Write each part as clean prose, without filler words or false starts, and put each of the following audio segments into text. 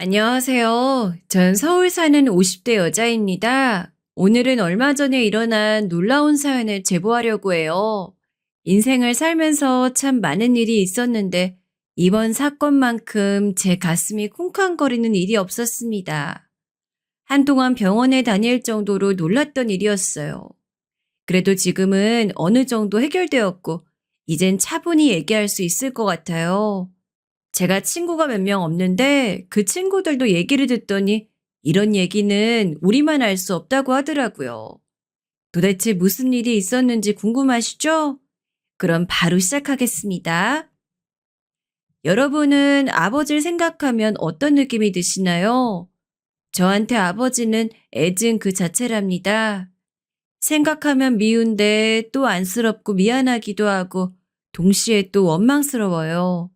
안녕하세요. 전 서울 사는 50대 여자입니다. 오늘은 얼마 전에 일어난 놀라운 사연을 제보하려고 해요. 인생을 살면서 참 많은 일이 있었는데 이번 사건만큼 제 가슴이 쿵쾅거리는 일이 없었습니다. 한동안 병원에 다닐 정도로 놀랐던 일이었어요. 그래도 지금은 어느 정도 해결되었고 이젠 차분히 얘기할 수 있을 것 같아요. 제가 친구가 몇 명 없는데 그 친구들도 얘기를 듣더니 이런 얘기는 우리만 알 수 없다고 하더라고요. 도대체 무슨 일이 있었는지 궁금하시죠? 그럼 바로 시작하겠습니다. 여러분은 아버지를 생각하면 어떤 느낌이 드시나요? 저한테 아버지는 애증 그 자체랍니다. 생각하면 미운데 또 안쓰럽고 미안하기도 하고 동시에 또 원망스러워요.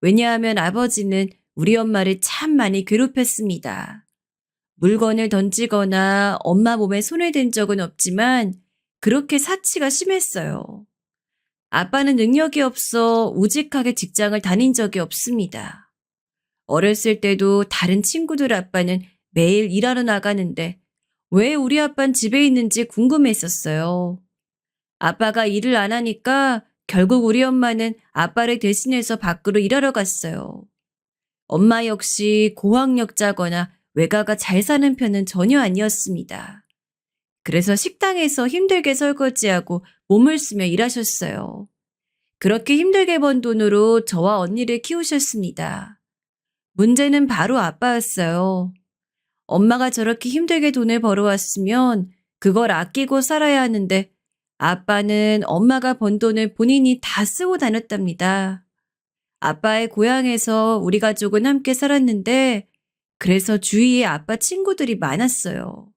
왜냐하면 아버지는 우리 엄마를 참 많이 괴롭혔습니다. 물건을 던지거나 엄마 몸에 손을 댄 적은 없지만 그렇게 사치가 심했어요. 아빠는 능력이 없어 우직하게 직장을 다닌 적이 없습니다. 어렸을 때도 다른 친구들 아빠는 매일 일하러 나가는데 왜 우리 아빠는 집에 있는지 궁금했었어요. 아빠가 일을 안 하니까 결국 우리 엄마는 아빠를 대신해서 밖으로 일하러 갔어요. 엄마 역시 고학력자거나 외가가 잘 사는 편은 전혀 아니었습니다. 그래서 식당에서 힘들게 설거지하고 몸을 쓰며 일하셨어요. 그렇게 힘들게 번 돈으로 저와 언니를 키우셨습니다. 문제는 바로 아빠였어요. 엄마가 저렇게 힘들게 돈을 벌어왔으면 그걸 아끼고 살아야 하는데 아빠는 엄마가 번 돈을 본인이 다 쓰고 다녔답니다. 아빠의 고향에서 우리 가족은 함께 살았는데 그래서 주위에 아빠 친구들이 많았어요.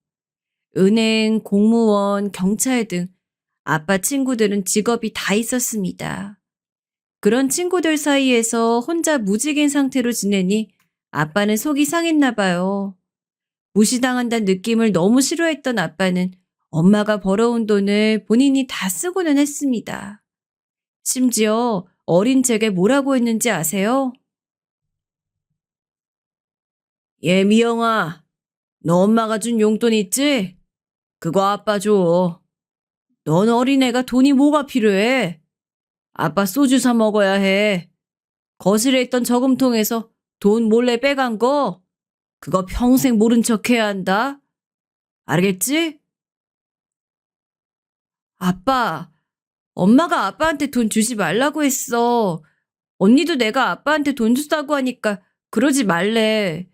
은행, 공무원, 경찰 등 아빠 친구들은 직업이 다 있었습니다. 그런 친구들 사이에서 혼자 무직인 상태로 지내니 아빠는 속이 상했나 봐요. 무시당한다는 느낌을 너무 싫어했던 아빠는 엄마가 벌어온 돈을 본인이 다 쓰고는 했습니다. 심지어 어린 제게 뭐라고 했는지 아세요? 얘 미영아, 너 엄마가 준 용돈 있지? 그거 아빠 줘. 넌 어린애가 돈이 뭐가 필요해? 아빠 소주 사 먹어야 해. 거실에 있던 저금통에서 돈 몰래 빼간 거, 그거 평생 모른 척 해야 한다. 알겠지? 아빠, 엄마가 아빠한테 돈 주지 말라고 했어. 언니도 내가 아빠한테 돈 주다고 하니까 그러지 말래.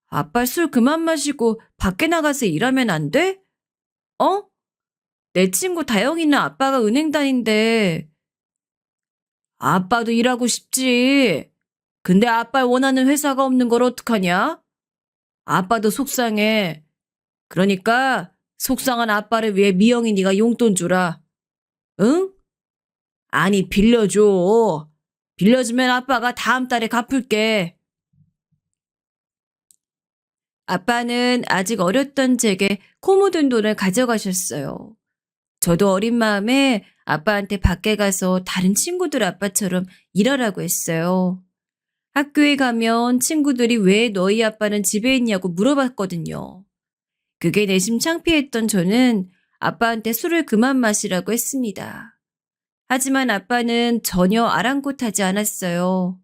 아빠 술 그만 마시고 밖에 나가서 일하면 안 돼? 어? 내 친구 다영이는 아빠가 은행 다닌대. 아빠도 일하고 싶지. 근데 아빠 원하는 회사가 없는 걸 어떡하냐? 아빠도 속상해. 그러니까 속상한 아빠를 위해 미영이 네가 용돈 주라. 응? 아니 빌려줘. 빌려주면 아빠가 다음 달에 갚을게. 아빠는 아직 어렸던 제게 코 묻은 돈을 가져가셨어요. 저도 어린 마음에 아빠한테 밖에 가서 다른 친구들 아빠처럼 일하라고 했어요. 학교에 가면 친구들이 왜 너희 아빠는 집에 있냐고 물어봤거든요. 그게 내심 창피했던 저는 아빠한테 술을 그만 마시라고 했습니다. 하지만 아빠는 전혀 아랑곳하지 않았어요.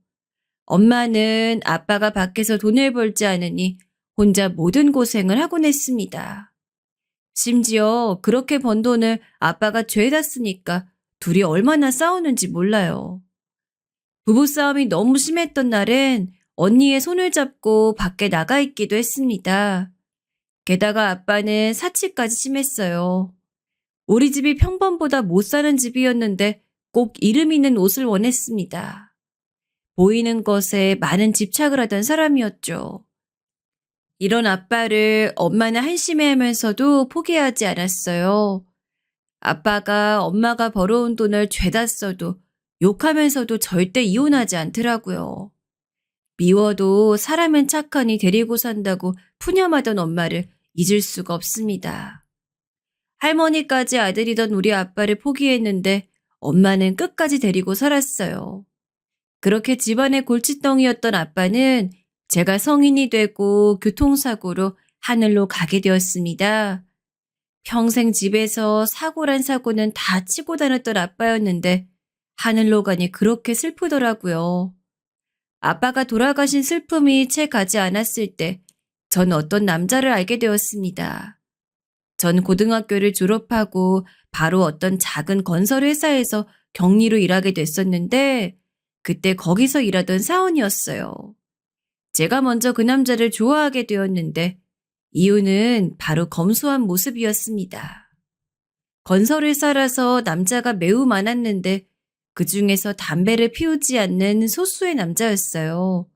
엄마는 아빠가 밖에서 돈을 벌지 않으니 혼자 모든 고생을 하곤 했습니다. 심지어 그렇게 번 돈을 아빠가 죄다 쓰니까 둘이 얼마나 싸우는지 몰라요. 부부싸움이 너무 심했던 날엔 언니의 손을 잡고 밖에 나가 있기도 했습니다. 게다가 아빠는 사치까지 심했어요. 우리 집이 평범보다 못 사는 집이었는데 꼭 이름 있는 옷을 원했습니다. 보이는 것에 많은 집착을 하던 사람이었죠. 이런 아빠를 엄마는 한심해하면서도 포기하지 않았어요. 아빠가 엄마가 벌어온 돈을 죄다 써도 욕하면서도 절대 이혼하지 않더라고요. 미워도 사람은 착하니 데리고 산다고 푸념하던 엄마를 잊을 수가 없습니다. 할머니까지 아들이던 우리 아빠를 포기했는데 엄마는 끝까지 데리고 살았어요. 그렇게 집안의 골칫덩이였던 아빠는 제가 성인이 되고 교통사고로 하늘로 가게 되었습니다. 평생 집에서 사고란 사고는 다 치고 다녔던 아빠였는데 하늘로 가니 그렇게 슬프더라고요. 아빠가 돌아가신 슬픔이 채 가지 않았을 때 전 어떤 남자를 알게 되었습니다. 전 고등학교를 졸업하고 바로 어떤 작은 건설 회사에서 격리로 일하게 됐었는데 그때 거기서 일하던 사원이었어요. 제가 먼저 그 남자를 좋아하게 되었는데 이유는 바로 검소한 모습이었습니다. 건설회사라서 남자가 매우 많았는데 그 중에서 담배를 피우지 않는 소수의 남자였어요.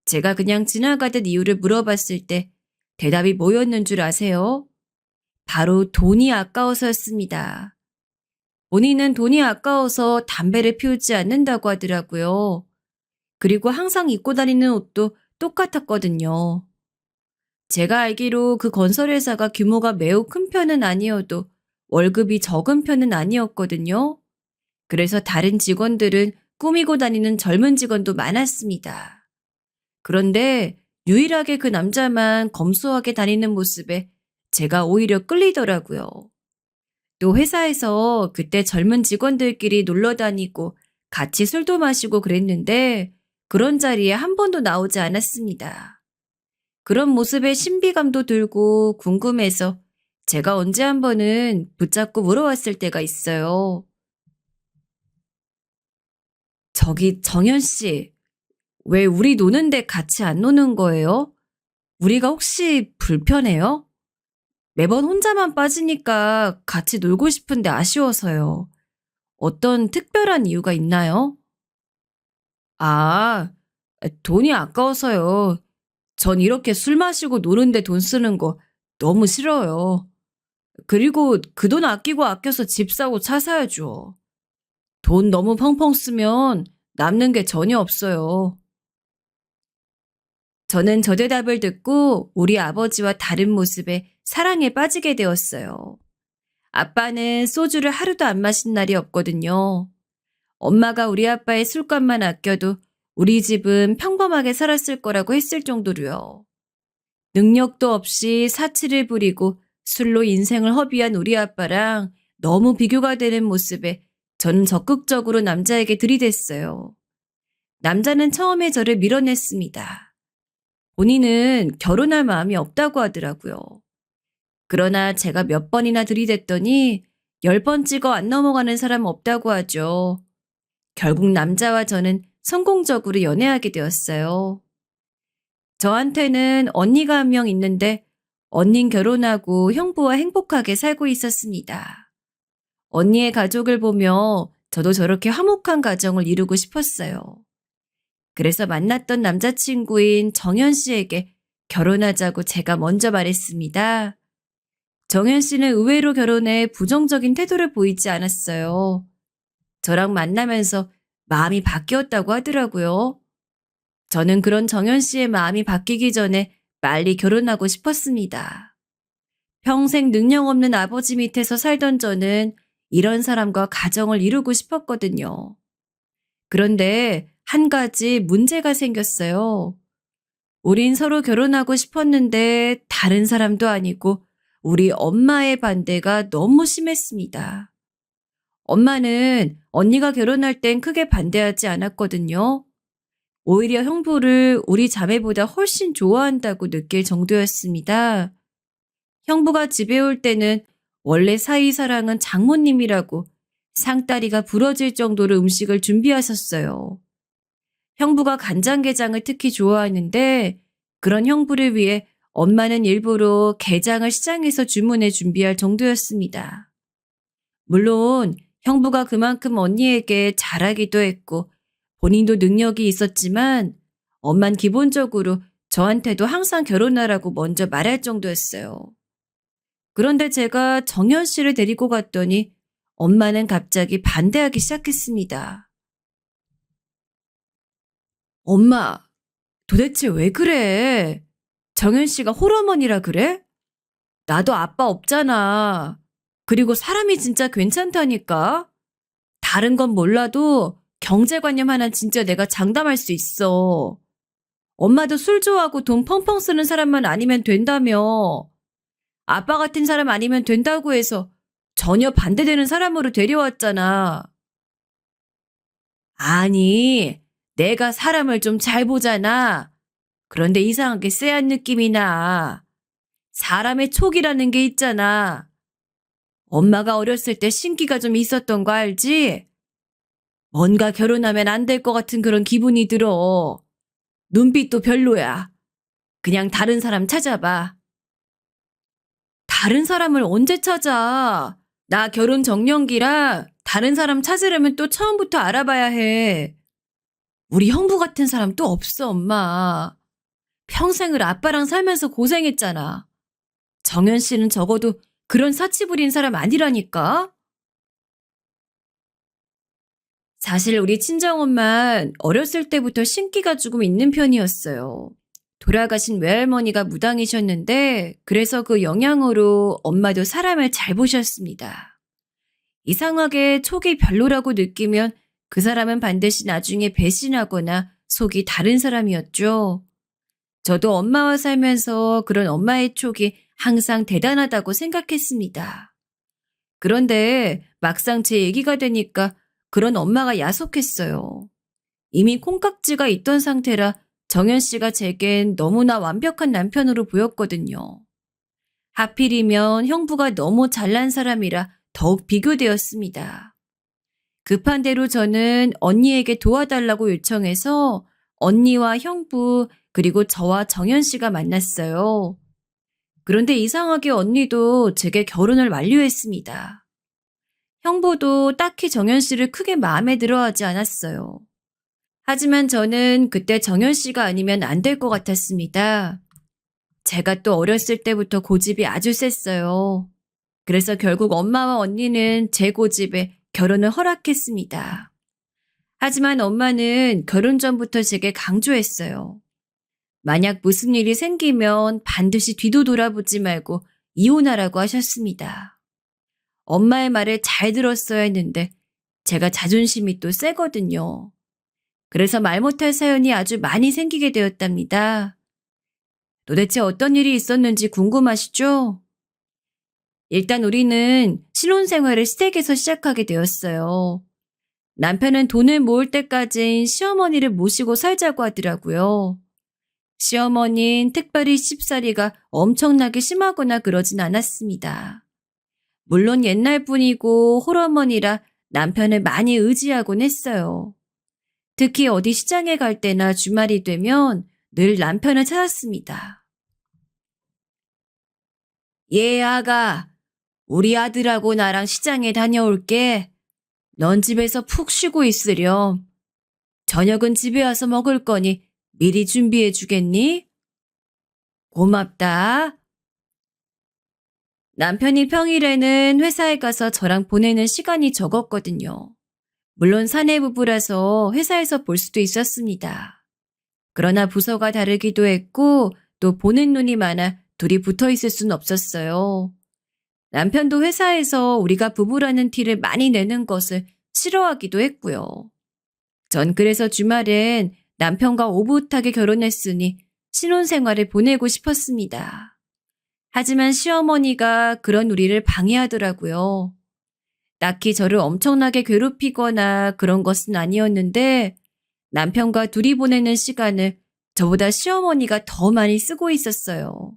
제가 그냥 지나가듯 이유를 물어봤을 때 대답이 뭐였는 줄 아세요? 바로 돈이 아까워서였습니다. 본인은 돈이 아까워서 담배를 피우지 않는다고 하더라고요. 그리고 항상 입고 다니는 옷도 똑같았거든요. 제가 알기로 그 건설회사가 규모가 매우 큰 편은 아니어도 월급이 적은 편은 아니었거든요. 그래서 다른 직원들은 꾸미고 다니는 젊은 직원도 많았습니다. 그런데 유일하게 그 남자만 검소하게 다니는 모습에 제가 오히려 끌리더라고요. 또 회사에서 그때 젊은 직원들끼리 놀러 다니고 같이 술도 마시고 그랬는데 그런 자리에 한 번도 나오지 않았습니다. 그런 모습에 신비감도 들고 궁금해서 제가 언제 한 번은 붙잡고 물어왔을 때가 있어요. 저기 정현 씨, 왜 우리 노는데 같이 안 노는 거예요? 우리가 혹시 불편해요? 매번 혼자만 빠지니까 같이 놀고 싶은데 아쉬워서요. 어떤 특별한 이유가 있나요? 아, 돈이 아까워서요. 전 이렇게 술 마시고 노는데 돈 쓰는 거 너무 싫어요. 그리고 그 돈 아끼고 아껴서 집 사고 차 사야죠. 돈 너무 펑펑 쓰면 남는 게 전혀 없어요. 저는 저 대답을 듣고 우리 아버지와 다른 모습에 사랑에 빠지게 되었어요. 아빠는 소주를 하루도 안 마신 날이 없거든요. 엄마가 우리 아빠의 술값만 아껴도 우리 집은 평범하게 살았을 거라고 했을 정도로요. 능력도 없이 사치를 부리고 술로 인생을 허비한 우리 아빠랑 너무 비교가 되는 모습에 저는 적극적으로 남자에게 들이댔어요. 남자는 처음에 저를 밀어냈습니다. 본인은 결혼할 마음이 없다고 하더라고요. 그러나 제가 몇 번이나 들이댔더니 10번 찍어 안 넘어가는 사람 없다고 하죠. 결국 남자와 저는 성공적으로 연애하게 되었어요. 저한테는 언니가 한 명 있는데 언닌 결혼하고 형부와 행복하게 살고 있었습니다. 언니의 가족을 보며 저도 저렇게 화목한 가정을 이루고 싶었어요. 그래서 만났던 남자친구인 정현 씨에게 결혼하자고 제가 먼저 말했습니다. 정현 씨는 의외로 결혼에 부정적인 태도를 보이지 않았어요. 저랑 만나면서 마음이 바뀌었다고 하더라고요. 저는 그런 정현 씨의 마음이 바뀌기 전에 빨리 결혼하고 싶었습니다. 평생 능력 없는 아버지 밑에서 살던 저는 이런 사람과 가정을 이루고 싶었거든요. 그런데 한 가지 문제가 생겼어요. 우린 서로 결혼하고 싶었는데 다른 사람도 아니고 우리 엄마의 반대가 너무 심했습니다. 엄마는 언니가 결혼할 땐 크게 반대하지 않았거든요. 오히려 형부를 우리 자매보다 훨씬 좋아한다고 느낄 정도였습니다. 형부가 집에 올 때는 원래 사위사랑은 장모님이라고 상다리가 부러질 정도로 음식을 준비하셨어요. 형부가 간장게장을 특히 좋아하는데 그런 형부를 위해 엄마는 일부러 게장을 시장에서 주문해 준비할 정도였습니다. 물론 형부가 그만큼 언니에게 잘하기도 했고 본인도 능력이 있었지만 엄만 기본적으로 저한테도 항상 결혼하라고 먼저 말할 정도였어요. 그런데 제가 정현 씨를 데리고 갔더니 엄마는 갑자기 반대하기 시작했습니다. 엄마, 도대체 왜 그래? 정현 씨가 홀어머니라 그래? 나도 아빠 없잖아. 그리고 사람이 진짜 괜찮다니까? 다른 건 몰라도 경제관념 하나 진짜 내가 장담할 수 있어. 엄마도 술 좋아하고 돈 펑펑 쓰는 사람만 아니면 된다며. 아빠 같은 사람 아니면 된다고 해서 전혀 반대되는 사람으로 데려왔잖아. 아니, 내가 사람을 좀 잘 보잖아. 그런데 이상하게 쎄한 느낌이 나. 사람의 촉이라는 게 있잖아. 엄마가 어렸을 때 신기가 좀 있었던 거 알지? 뭔가 결혼하면 안 될 것 같은 그런 기분이 들어. 눈빛도 별로야. 그냥 다른 사람 찾아봐. 다른 사람을 언제 찾아? 나 결혼 정년기라 다른 사람 찾으려면 또 처음부터 알아봐야 해. 우리 형부 같은 사람 또 없어, 엄마. 평생을 아빠랑 살면서 고생했잖아. 정현 씨는 적어도 그런 사치 부린 사람 아니라니까? 사실 우리 친정엄만 어렸을 때부터 신기가 조금 있는 편이었어요. 돌아가신 외할머니가 무당이셨는데 그래서 그 영향으로 엄마도 사람을 잘 보셨습니다. 이상하게 촉이 별로라고 느끼면 그 사람은 반드시 나중에 배신하거나 속이 다른 사람이었죠. 저도 엄마와 살면서 그런 엄마의 촉이 항상 대단하다고 생각했습니다. 그런데 막상 제 얘기가 되니까 그런 엄마가 야속했어요. 이미 콩깍지가 있던 상태라 정현 씨가 제겐 너무나 완벽한 남편으로 보였거든요. 하필이면 형부가 너무 잘난 사람이라 더욱 비교되었습니다. 급한 대로 저는 언니에게 도와달라고 요청해서 언니와 형부 그리고 저와 정현 씨가 만났어요. 그런데 이상하게 언니도 제게 결혼을 완료했습니다. 형부도 딱히 정현 씨를 크게 마음에 들어하지 않았어요. 하지만 저는 그때 정현 씨가 아니면 안 될 것 같았습니다. 제가 또 어렸을 때부터 고집이 아주 셌어요. 그래서 결국 엄마와 언니는 제 고집에 결혼을 허락했습니다. 하지만 엄마는 결혼 전부터 제게 강조했어요. 만약 무슨 일이 생기면 반드시 뒤도 돌아보지 말고 이혼하라고 하셨습니다. 엄마의 말을 잘 들었어야 했는데 제가 자존심이 또 세거든요. 그래서 말 못할 사연이 아주 많이 생기게 되었답니다. 도대체 어떤 일이 있었는지 궁금하시죠? 일단 우리는 신혼생활을 시댁에서 시작하게 되었어요. 남편은 돈을 모을 때까진 시어머니를 모시고 살자고 하더라고요. 시어머니는 특별히 쉽사리가 엄청나게 심하거나 그러진 않았습니다. 물론 옛날 분이고 홀어머니라 남편을 많이 의지하곤 했어요. 특히 어디 시장에 갈 때나 주말이 되면 늘 남편을 찾았습니다. 예, 아가. 우리 아들하고 나랑 시장에 다녀올게. 넌 집에서 푹 쉬고 있으렴. 저녁은 집에 와서 먹을 거니 미리 준비해 주겠니? 고맙다. 남편이 평일에는 회사에 가서 저랑 보내는 시간이 적었거든요. 물론 사내 부부라서 회사에서 볼 수도 있었습니다. 그러나 부서가 다르기도 했고 또 보는 눈이 많아 둘이 붙어 있을 순 없었어요. 남편도 회사에서 우리가 부부라는 티를 많이 내는 것을 싫어하기도 했고요. 전 그래서 주말엔 남편과 오붓하게 결혼했으니 신혼생활을 보내고 싶었습니다. 하지만 시어머니가 그런 우리를 방해하더라고요. 딱히 저를 엄청나게 괴롭히거나 그런 것은 아니었는데 남편과 둘이 보내는 시간을 저보다 시어머니가 더 많이 쓰고 있었어요.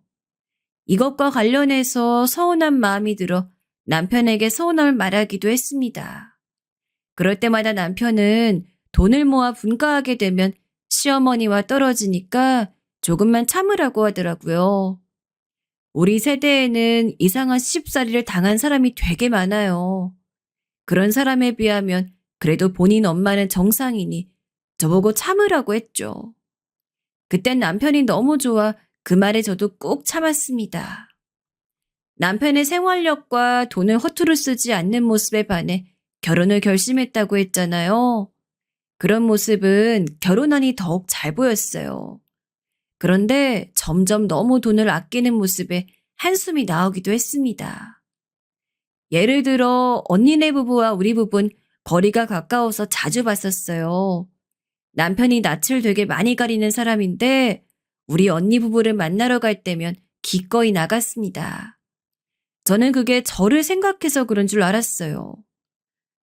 이것과 관련해서 서운한 마음이 들어 남편에게 서운함을 말하기도 했습니다. 그럴 때마다 남편은 돈을 모아 분가하게 되면 시어머니와 떨어지니까 조금만 참으라고 하더라고요. 우리 세대에는 이상한 시집살이를 당한 사람이 되게 많아요. 그런 사람에 비하면 그래도 본인 엄마는 정상이니 저보고 참으라고 했죠. 그땐 남편이 너무 좋아 그 말에 저도 꾹 참았습니다. 남편의 생활력과 돈을 허투루 쓰지 않는 모습에 반해 결혼을 결심했다고 했잖아요. 그런 모습은 결혼하니 더욱 잘 보였어요. 그런데 점점 너무 돈을 아끼는 모습에 한숨이 나오기도 했습니다. 예를 들어 언니네 부부와 우리 부부는 거리가 가까워서 자주 봤었어요. 남편이 낯을 되게 많이 가리는 사람인데 우리 언니 부부를 만나러 갈 때면 기꺼이 나갔습니다. 저는 그게 저를 생각해서 그런 줄 알았어요.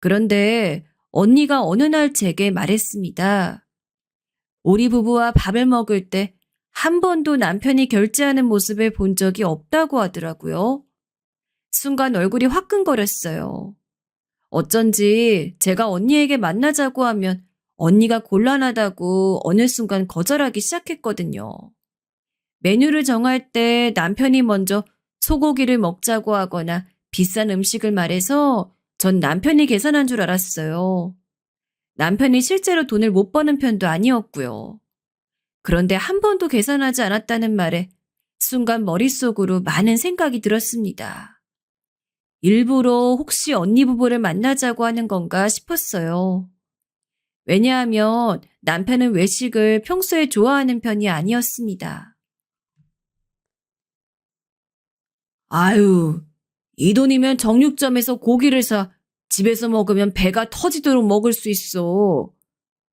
그런데 언니가 어느 날 제게 말했습니다. 우리 부부와 밥을 먹을 때 한 번도 남편이 결제하는 모습을 본 적이 없다고 하더라고요. 순간 얼굴이 화끈거렸어요. 어쩐지 제가 언니에게 만나자고 하면 언니가 곤란하다고 어느 순간 거절하기 시작했거든요. 메뉴를 정할 때 남편이 먼저 소고기를 먹자고 하거나 비싼 음식을 말해서 전 남편이 계산한 줄 알았어요. 남편이 실제로 돈을 못 버는 편도 아니었고요. 그런데 한 번도 계산하지 않았다는 말에 순간 머릿속으로 많은 생각이 들었습니다. 일부러 혹시 언니 부부를 만나자고 하는 건가 싶었어요. 왜냐하면 남편은 외식을 평소에 좋아하는 편이 아니었습니다. 아유, 이 돈이면 정육점에서 고기를 사 집에서 먹으면 배가 터지도록 먹을 수 있어.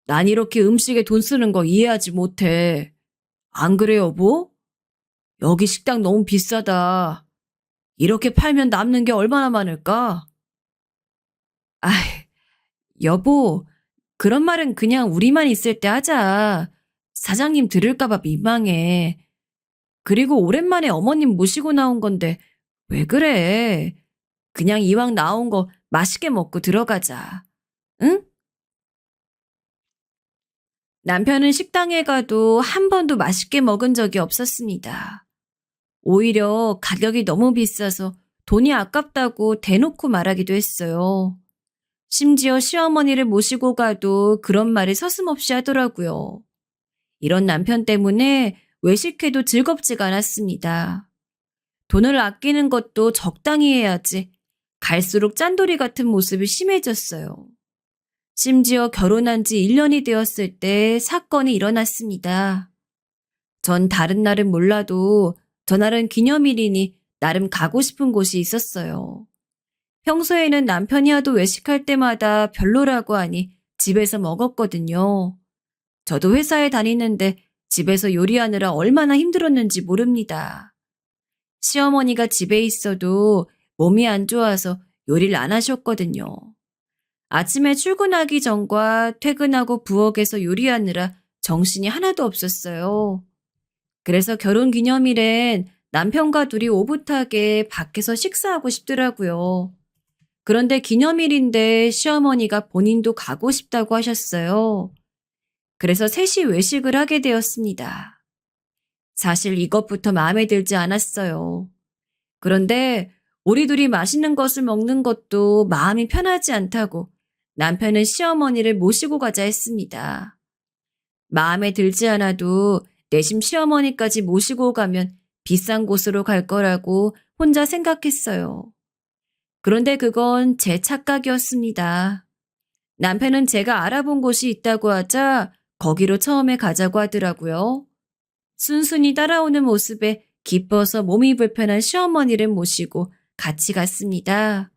난 이렇게 음식에 돈 쓰는 거 이해하지 못해. 안 그래, 여보? 여기 식당 너무 비싸다. 이렇게 팔면 남는 게 얼마나 많을까? 아이, 여보, 그런 말은 그냥 우리만 있을 때 하자. 사장님 들을까봐 민망해. 그리고 오랜만에 어머님 모시고 나온 건데 왜 그래? 그냥 이왕 나온 거 맛있게 먹고 들어가자. 응? 남편은 식당에 가도 한 번도 맛있게 먹은 적이 없었습니다. 오히려 가격이 너무 비싸서 돈이 아깝다고 대놓고 말하기도 했어요. 심지어 시어머니를 모시고 가도 그런 말을 서슴없이 하더라고요. 이런 남편 때문에 외식해도 즐겁지가 않았습니다. 돈을 아끼는 것도 적당히 해야지 갈수록 짠돌이 같은 모습이 심해졌어요. 심지어 결혼한 지 1년이 되었을 때 사건이 일어났습니다. 전 다른 날은 몰라도 전날은 기념일이니 나름 가고 싶은 곳이 있었어요. 평소에는 남편이 하도 외식할 때마다 별로라고 하니 집에서 먹었거든요. 저도 회사에 다니는데 집에서 요리하느라 얼마나 힘들었는지 모릅니다. 시어머니가 집에 있어도 몸이 안 좋아서 요리를 안 하셨거든요. 아침에 출근하기 전과 퇴근하고 부엌에서 요리하느라 정신이 하나도 없었어요. 그래서 결혼 기념일엔 남편과 둘이 오붓하게 밖에서 식사하고 싶더라고요. 그런데 기념일인데 시어머니가 본인도 가고 싶다고 하셨어요. 그래서 셋이 외식을 하게 되었습니다. 사실 이것부터 마음에 들지 않았어요. 그런데 우리 둘이 맛있는 것을 먹는 것도 마음이 편하지 않다고 남편은 시어머니를 모시고 가자 했습니다. 마음에 들지 않아도 내심 시어머니까지 모시고 가면 비싼 곳으로 갈 거라고 혼자 생각했어요. 그런데 그건 제 착각이었습니다. 남편은 제가 알아본 곳이 있다고 하자 거기로 처음에 가자고 하더라고요. 순순히 따라오는 모습에 기뻐서 몸이 불편한 시어머니를 모시고 같이 갔습니다.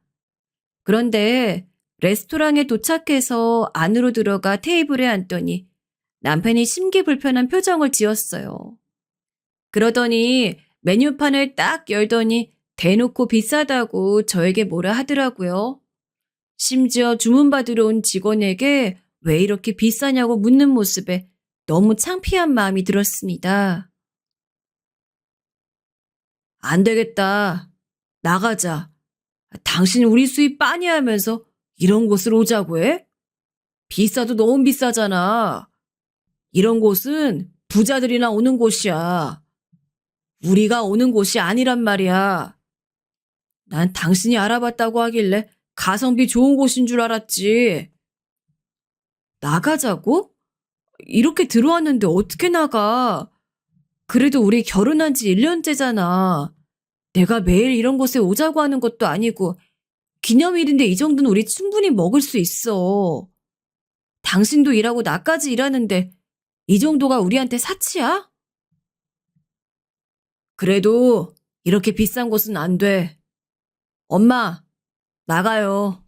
그런데 레스토랑에 도착해서 안으로 들어가 테이블에 앉더니 남편이 심기불편한 표정을 지었어요. 그러더니 메뉴판을 딱 열더니 대놓고 비싸다고 저에게 뭐라 하더라고요. 심지어 주문받으러 온 직원에게 왜 이렇게 비싸냐고 묻는 모습에 너무 창피한 마음이 들었습니다. 안 되겠다. 나가자. 당신 우리 수입 빤히 하면서 이런 곳을 오자고 해? 비싸도 너무 비싸잖아. 이런 곳은 부자들이나 오는 곳이야. 우리가 오는 곳이 아니란 말이야. 난 당신이 알아봤다고 하길래 가성비 좋은 곳인 줄 알았지. 나가자고? 이렇게 들어왔는데 어떻게 나가? 그래도 우리 결혼한 지 1년째잖아. 내가 매일 이런 곳에 오자고 하는 것도 아니고 기념일인데 이 정도는 우리 충분히 먹을 수 있어. 당신도 일하고 나까지 일하는데 이 정도가 우리한테 사치야? 그래도 이렇게 비싼 곳은 안 돼. 엄마, 나가요.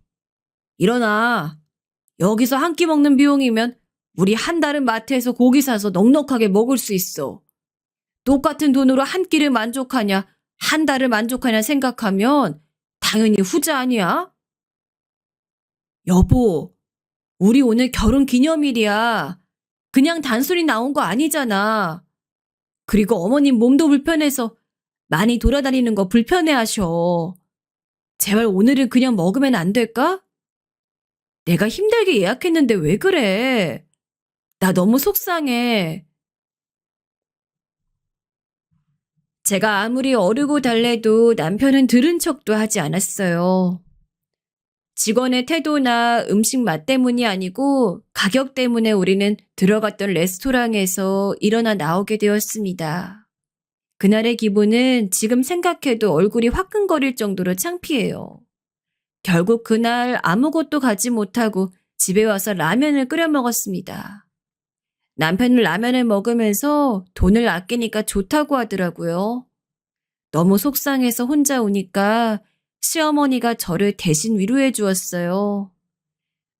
일어나. 여기서 한 끼 먹는 비용이면 우리 한 달은 마트에서 고기 사서 넉넉하게 먹을 수 있어. 똑같은 돈으로 한 끼를 만족하냐, 한 달을 만족하냐 생각하면 당연히 후자 아니야? 여보, 우리 오늘 결혼 기념일이야. 그냥 단순히 나온 거 아니잖아. 그리고 어머님 몸도 불편해서 많이 돌아다니는 거 불편해하셔. 제발 오늘은 그냥 먹으면 안 될까? 내가 힘들게 예약했는데 왜 그래? 나 너무 속상해. 제가 아무리 어르고 달래도 남편은 들은 척도 하지 않았어요. 직원의 태도나 음식 맛 때문이 아니고 가격 때문에 우리는 들어갔던 레스토랑에서 일어나 나오게 되었습니다. 그날의 기분은 지금 생각해도 얼굴이 화끈거릴 정도로 창피해요. 결국 그날 아무것도 가지 못하고 집에 와서 라면을 끓여 먹었습니다. 남편은 라면을 먹으면서 돈을 아끼니까 좋다고 하더라고요. 너무 속상해서 혼자 우니까 시어머니가 저를 대신 위로해 주었어요.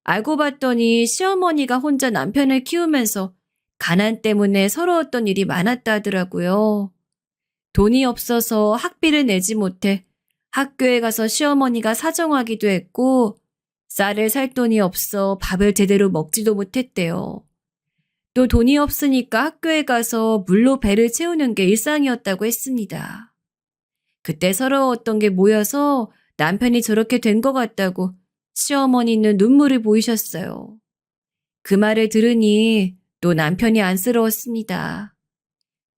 알고 봤더니 시어머니가 혼자 남편을 키우면서 가난 때문에 서러웠던 일이 많았다 하더라고요. 돈이 없어서 학비를 내지 못해 학교에 가서 시어머니가 사정하기도 했고 쌀을 살 돈이 없어 밥을 제대로 먹지도 못했대요. 또 돈이 없으니까 학교에 가서 물로 배를 채우는 게 일상이었다고 했습니다. 그때 서러웠던 게 모여서 남편이 저렇게 된 것 같다고 시어머니는 눈물을 보이셨어요. 그 말을 들으니 또 남편이 안쓰러웠습니다.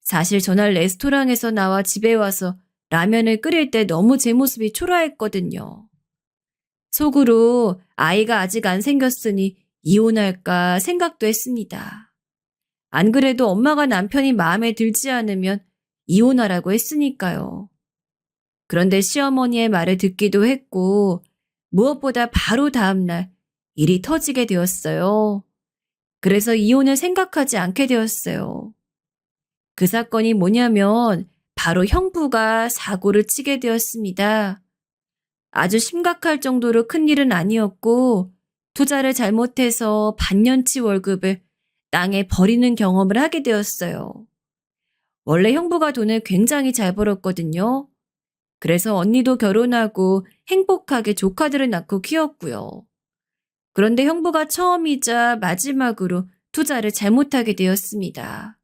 사실 전날 레스토랑에서 나와 집에 와서 라면을 끓일 때 너무 제 모습이 초라했거든요. 속으로 아이가 아직 안 생겼으니 이혼할까 생각도 했습니다. 안 그래도 엄마가 남편이 마음에 들지 않으면 이혼하라고 했으니까요. 그런데 시어머니의 말을 듣기도 했고 무엇보다 바로 다음날 일이 터지게 되었어요. 그래서 이혼을 생각하지 않게 되었어요. 그 사건이 뭐냐면 바로 형부가 사고를 치게 되었습니다. 아주 심각할 정도로 큰 일은 아니었고 투자를 잘못해서 반년치 월급을 땅에 버리는 경험을 하게 되었어요. 원래 형부가 돈을 굉장히 잘 벌었거든요. 그래서 언니도 결혼하고 행복하게 조카들을 낳고 키웠고요. 그런데 형부가 처음이자 마지막으로 투자를 잘못하게 되었습니다.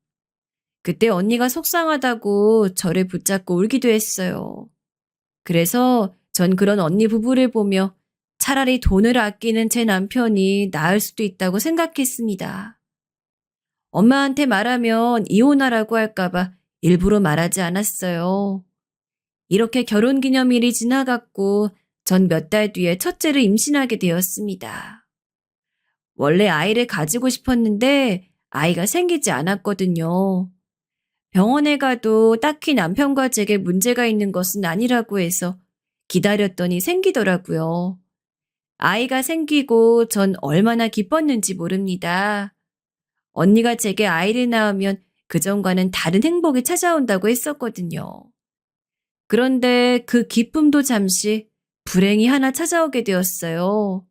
그때 언니가 속상하다고 저를 붙잡고 울기도 했어요. 그래서 전 그런 언니 부부를 보며 차라리 돈을 아끼는 제 남편이 나을 수도 있다고 생각했습니다. 엄마한테 말하면 이혼하라고 할까봐 일부러 말하지 않았어요. 이렇게 결혼기념일이 지나갔고 전 몇 달 뒤에 첫째를 임신하게 되었습니다. 원래 아이를 가지고 싶었는데 아이가 생기지 않았거든요. 병원에 가도 딱히 남편과 제게 문제가 있는 것은 아니라고 해서 기다렸더니 생기더라고요. 아이가 생기고 전 얼마나 기뻤는지 모릅니다. 언니가 제게 아이를 낳으면 그전과는 다른 행복이 찾아온다고 했었거든요. 그런데 그 기쁨도 잠시 불행이 하나 찾아오게 되었어요.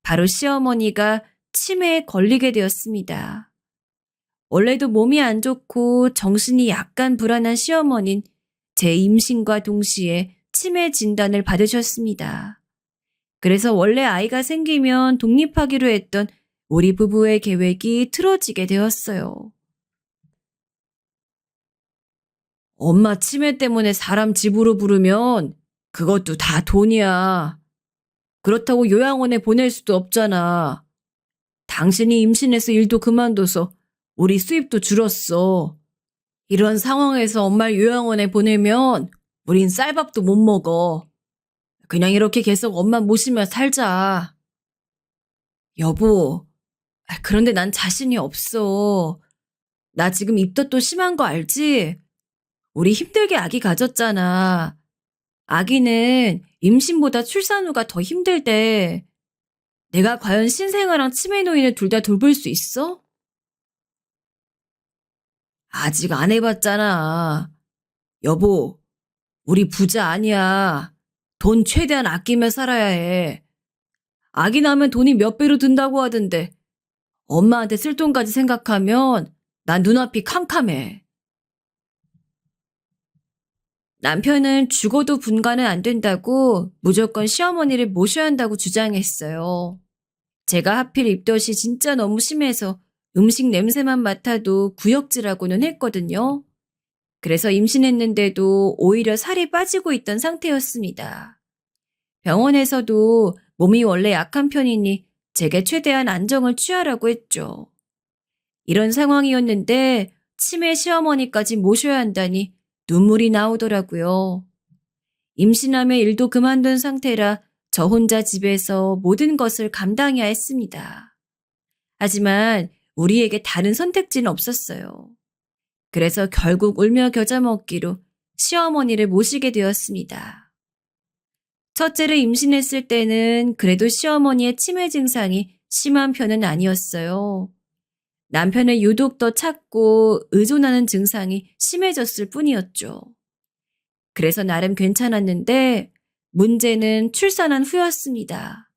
바로 시어머니가 치매에 걸리게 되었습니다. 원래도 몸이 안 좋고 정신이 약간 불안한 시어머니는 제 임신과 동시에 치매 진단을 받으셨습니다. 그래서 원래 아이가 생기면 독립하기로 했던 우리 부부의 계획이 틀어지게 되었어요. 엄마 치매 때문에 사람 집으로 부르면 그것도 다 돈이야. 그렇다고 요양원에 보낼 수도 없잖아. 당신이 임신해서 일도 그만둬서 우리 수입도 줄었어. 이런 상황에서 엄마를 요양원에 보내면 우린 쌀밥도 못 먹어. 그냥 이렇게 계속 엄마 모시며 살자. 여보, 그런데 난 자신이 없어. 나 지금 입덧도 심한 거 알지? 우리 힘들게 아기 가졌잖아. 아기는 임신보다 출산 후가 더 힘들대. 내가 과연 신생아랑 치매 노인을 둘 다 돌볼 수 있어? 아직 안 해봤잖아. 여보, 우리 부자 아니야. 돈 최대한 아끼며 살아야 해. 아기 낳으면 돈이 몇 배로 든다고 하던데 엄마한테 쓸 돈까지 생각하면 난 눈앞이 캄캄해. 남편은 죽어도 분가는 안 된다고 무조건 시어머니를 모셔야 한다고 주장했어요. 제가 하필 입덧이 진짜 너무 심해서 음식 냄새만 맡아도 구역질하고는 했거든요. 그래서 임신했는데도 오히려 살이 빠지고 있던 상태였습니다. 병원에서도 몸이 원래 약한 편이니 제게 최대한 안정을 취하라고 했죠. 이런 상황이었는데 치매 시어머니까지 모셔야 한다니 눈물이 나오더라고요. 임신함에 일도 그만둔 상태라 저 혼자 집에서 모든 것을 감당해야 했습니다. 하지만 우리에게 다른 선택지는 없었어요. 그래서 결국 울며 겨자 먹기로 시어머니를 모시게 되었습니다. 첫째를 임신했을 때는 그래도 시어머니의 치매 증상이 심한 편은 아니었어요. 남편은 유독 더 찾고 의존하는 증상이 심해졌을 뿐이었죠. 그래서 나름 괜찮았는데 문제는 출산한 후였습니다.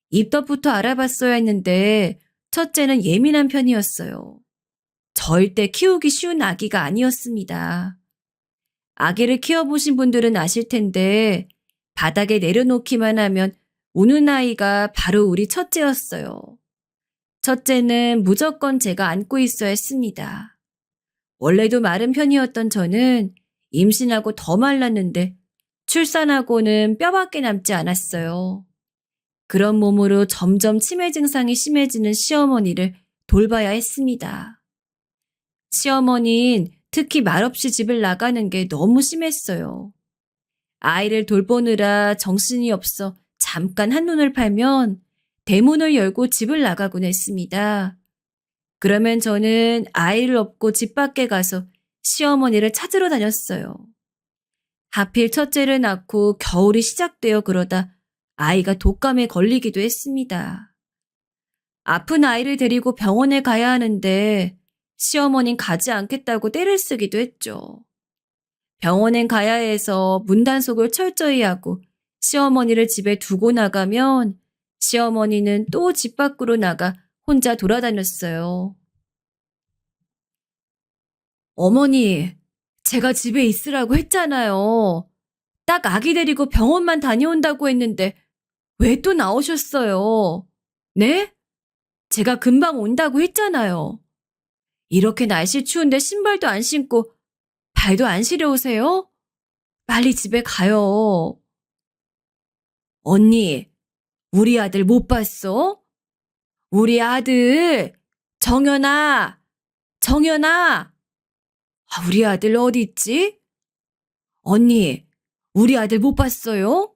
입덧부터 알아봤어야 했는데 첫째는 예민한 편이었어요. 절대 키우기 쉬운 아기가 아니었습니다. 아기를 키워보신 분들은 아실 텐데 바닥에 내려놓기만 하면 우는 아이가 바로 우리 첫째였어요. 첫째는 무조건 제가 안고 있어야 했습니다. 원래도 마른 편이었던 저는 임신하고 더 말랐는데 출산하고는 뼈밖에 남지 않았어요. 그런 몸으로 점점 치매 증상이 심해지는 시어머니를 돌봐야 했습니다. 시어머니는 특히 말없이 집을 나가는 게 너무 심했어요. 아이를 돌보느라 정신이 없어 잠깐 한눈을 팔면 대문을 열고 집을 나가곤 했습니다. 그러면 저는 아이를 업고 집 밖에 가서 시어머니를 찾으러 다녔어요. 하필 첫째를 낳고 겨울이 시작되어 그러다 아이가 독감에 걸리기도 했습니다. 아픈 아이를 데리고 병원에 가야 하는데 시어머니는 가지 않겠다고 떼를 쓰기도 했죠. 병원엔 가야 해서 문단속을 철저히 하고 시어머니를 집에 두고 나가면 시어머니는 또 집 밖으로 나가 혼자 돌아다녔어요. 어머니, 제가 집에 있으라고 했잖아요. 딱 아기 데리고 병원만 다녀온다고 했는데 왜 또 나오셨어요? 네? 제가 금방 온다고 했잖아요. 이렇게 날씨 추운데 신발도 안 신고 발도 안 시려우세요? 빨리 집에 가요. 언니, 우리 아들 못 봤어? 우리 아들, 정연아, 정연아. 우리 아들 어디 있지? 언니, 우리 아들 못 봤어요?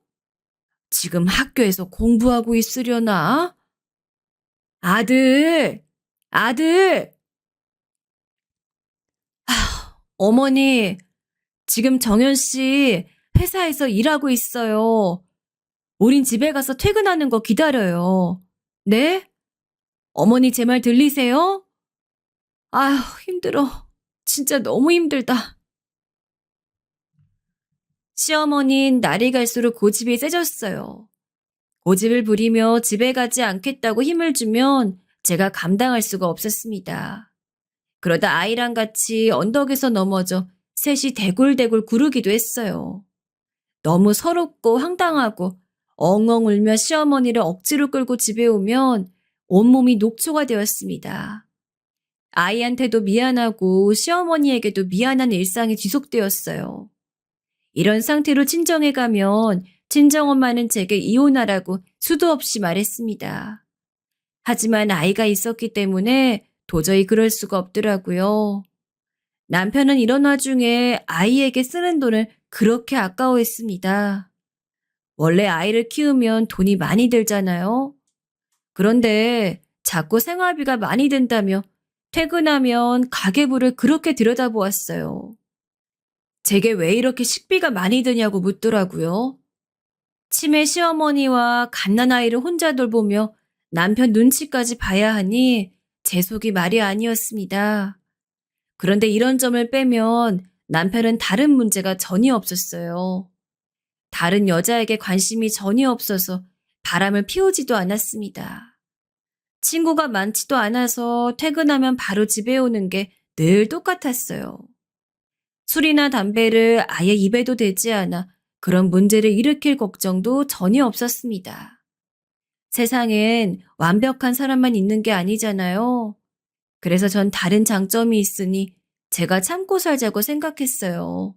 지금 학교에서 공부하고 있으려나? 아들, 아들. 어머니, 지금 정연 씨 회사에서 일하고 있어요. 우린 집에 가서 퇴근하는 거 기다려요. 네? 어머니 제 말 들리세요? 아휴, 힘들어. 진짜 너무 힘들다. 시어머니는 날이 갈수록 고집이 세졌어요. 고집을 부리며 집에 가지 않겠다고 힘을 주면 제가 감당할 수가 없었습니다. 그러다 아이랑 같이 언덕에서 넘어져 셋이 대굴대굴 구르기도 했어요. 너무 서럽고 황당하고 엉엉 울며 시어머니를 억지로 끌고 집에 오면 온몸이 녹초가 되었습니다. 아이한테도 미안하고 시어머니에게도 미안한 일상이 지속되었어요. 이런 상태로 친정에 가면 친정엄마는 제게 이혼하라고 수도 없이 말했습니다. 하지만 아이가 있었기 때문에 도저히 그럴 수가 없더라고요. 남편은 이런 와중에 아이에게 쓰는 돈을 그렇게 아까워했습니다. 원래 아이를 키우면 돈이 많이 들잖아요. 그런데 자꾸 생활비가 많이 든다며 퇴근하면 가계부를 그렇게 들여다보았어요. 제게 왜 이렇게 식비가 많이 드냐고 묻더라고요. 치매 시어머니와 갓난아이를 혼자 돌보며 남편 눈치까지 봐야 하니 제 속이 말이 아니었습니다. 그런데 이런 점을 빼면 남편은 다른 문제가 전혀 없었어요. 다른 여자에게 관심이 전혀 없어서 바람을 피우지도 않았습니다. 친구가 많지도 않아서 퇴근하면 바로 집에 오는 게 늘 똑같았어요. 술이나 담배를 아예 입에도 대지 않아 그런 문제를 일으킬 걱정도 전혀 없었습니다. 세상엔 완벽한 사람만 있는 게 아니잖아요. 그래서 전 다른 장점이 있으니 제가 참고 살자고 생각했어요.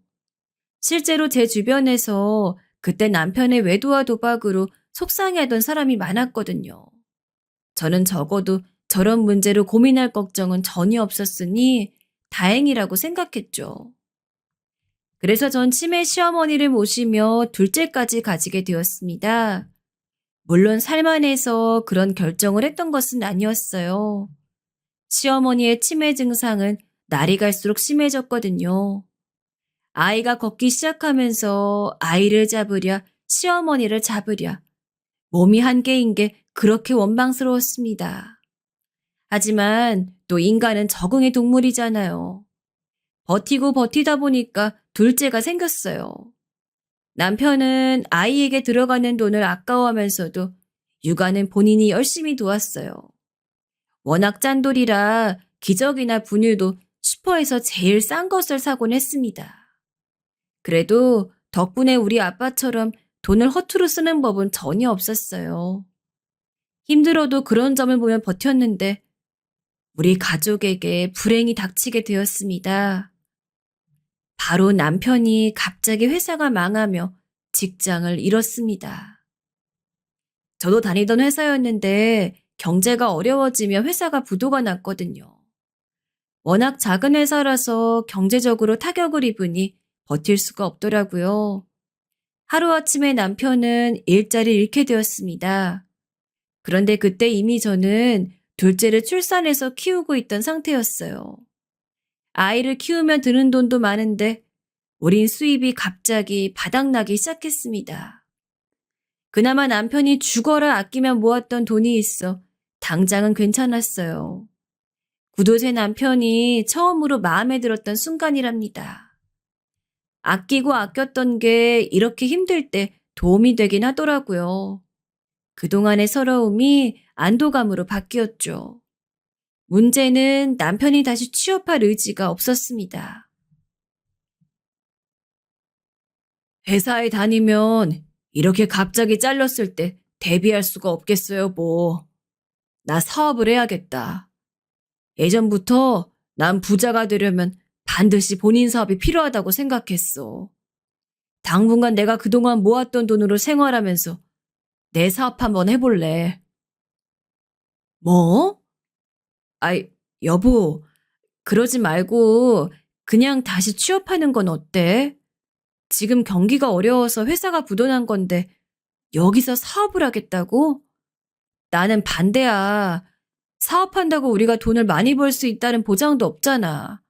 실제로 제 주변에서 그때 남편의 외도와 도박으로 속상해하던 사람이 많았거든요. 저는 적어도 저런 문제로 고민할 걱정은 전혀 없었으니 다행이라고 생각했죠. 그래서 전 치매 시어머니를 모시며 둘째까지 가지게 되었습니다. 물론 살만해서 그런 결정을 했던 것은 아니었어요. 시어머니의 치매 증상은 날이 갈수록 심해졌거든요. 아이가 걷기 시작하면서 아이를 잡으랴 시어머니를 잡으랴 몸이 한계인 게 그렇게 원망스러웠습니다. 하지만 또 인간은 적응의 동물이잖아요. 버티고 버티다 보니까 둘째가 생겼어요. 남편은 아이에게 들어가는 돈을 아까워하면서도 육아는 본인이 열심히 도왔어요. 워낙 짠돌이라 기저귀나 분유도 슈퍼에서 제일 싼 것을 사곤 했습니다. 그래도 덕분에 우리 아빠처럼 돈을 허투루 쓰는 법은 전혀 없었어요. 힘들어도 그런 점을 보면 버텼는데 우리 가족에게 불행이 닥치게 되었습니다. 바로 남편이 갑자기 회사가 망하며 직장을 잃었습니다. 저도 다니던 회사였는데 경제가 어려워지며 회사가 부도가 났거든요. 워낙 작은 회사라서 경제적으로 타격을 입으니 버틸 수가 없더라고요. 하루아침에 남편은 일자리를 잃게 되었습니다. 그런데 그때 이미 저는 둘째를 출산해서 키우고 있던 상태였어요. 아이를 키우면 드는 돈도 많은데 우린 수입이 갑자기 바닥나기 시작했습니다. 그나마 남편이 죽어라 아끼면 모았던 돈이 있어 당장은 괜찮았어요. 구도새 남편이 처음으로 마음에 들었던 순간이랍니다. 아끼고 아꼈던 게 이렇게 힘들 때 도움이 되긴 하더라고요. 그동안의 서러움이 안도감으로 바뀌었죠. 문제는 남편이 다시 취업할 의지가 없었습니다. 회사에 다니면 이렇게 갑자기 잘렸을 때 대비할 수가 없겠어요, 뭐. 나 사업을 해야겠다. 예전부터 난 부자가 되려면 반드시 본인 사업이 필요하다고 생각했어. 당분간 내가 그동안 모았던 돈으로 생활하면서 내 사업 한번 해볼래. 뭐? 아이, 여보, 그러지 말고 그냥 다시 취업하는 건 어때? 지금 경기가 어려워서 회사가 부도난 건데 여기서 사업을 하겠다고? 나는 반대야. 사업한다고 우리가 돈을 많이 벌 수 있다는 보장도 없잖아.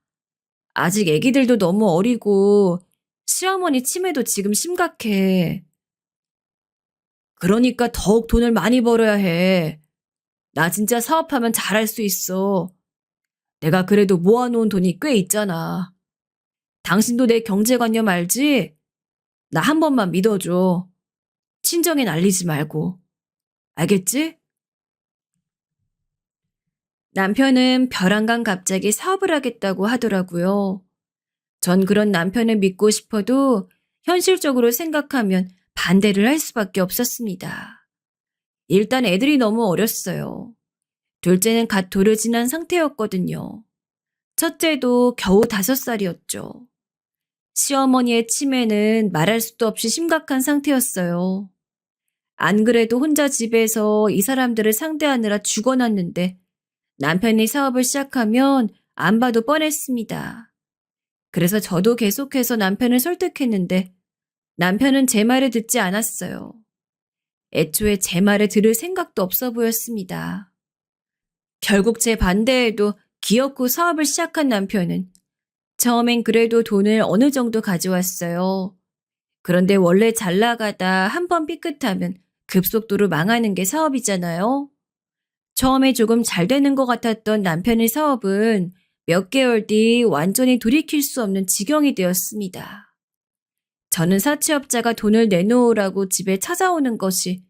아직 애기들도 너무 어리고 시어머니 치매도 지금 심각해. 그러니까 더욱 돈을 많이 벌어야 해. 나 진짜 사업하면 잘할 수 있어. 내가 그래도 모아놓은 돈이 꽤 있잖아. 당신도 내 경제관념 알지? 나 한 번만 믿어줘. 친정엔 알리지 말고. 알겠지? 남편은 벼랑간 갑자기 사업을 하겠다고 하더라고요. 전 그런 남편을 믿고 싶어도 현실적으로 생각하면 반대를 할 수밖에 없었습니다. 일단 애들이 너무 어렸어요. 둘째는 갓 돌을 지난 상태였거든요. 첫째도 겨우 5살이었죠. 시어머니의 치매는 말할 수도 없이 심각한 상태였어요. 안 그래도 혼자 집에서 이 사람들을 상대하느라 죽어났는데 남편이 사업을 시작하면 안 봐도 뻔했습니다. 그래서 저도 계속해서 남편을 설득했는데 남편은 제 말을 듣지 않았어요. 애초에 제 말을 들을 생각도 없어 보였습니다. 결국 제 반대에도 기어코 사업을 시작한 남편은 처음엔 그래도 돈을 어느 정도 가져왔어요. 그런데 원래 잘 나가다 한 번 삐끗하면 급속도로 망하는 게 사업이잖아요. 처음에 조금 잘 되는 것 같았던 남편의 사업은 몇 개월 뒤 완전히 돌이킬 수 없는 지경이 되었습니다. 저는 사채업자가 돈을 내놓으라고 집에 찾아오는 것이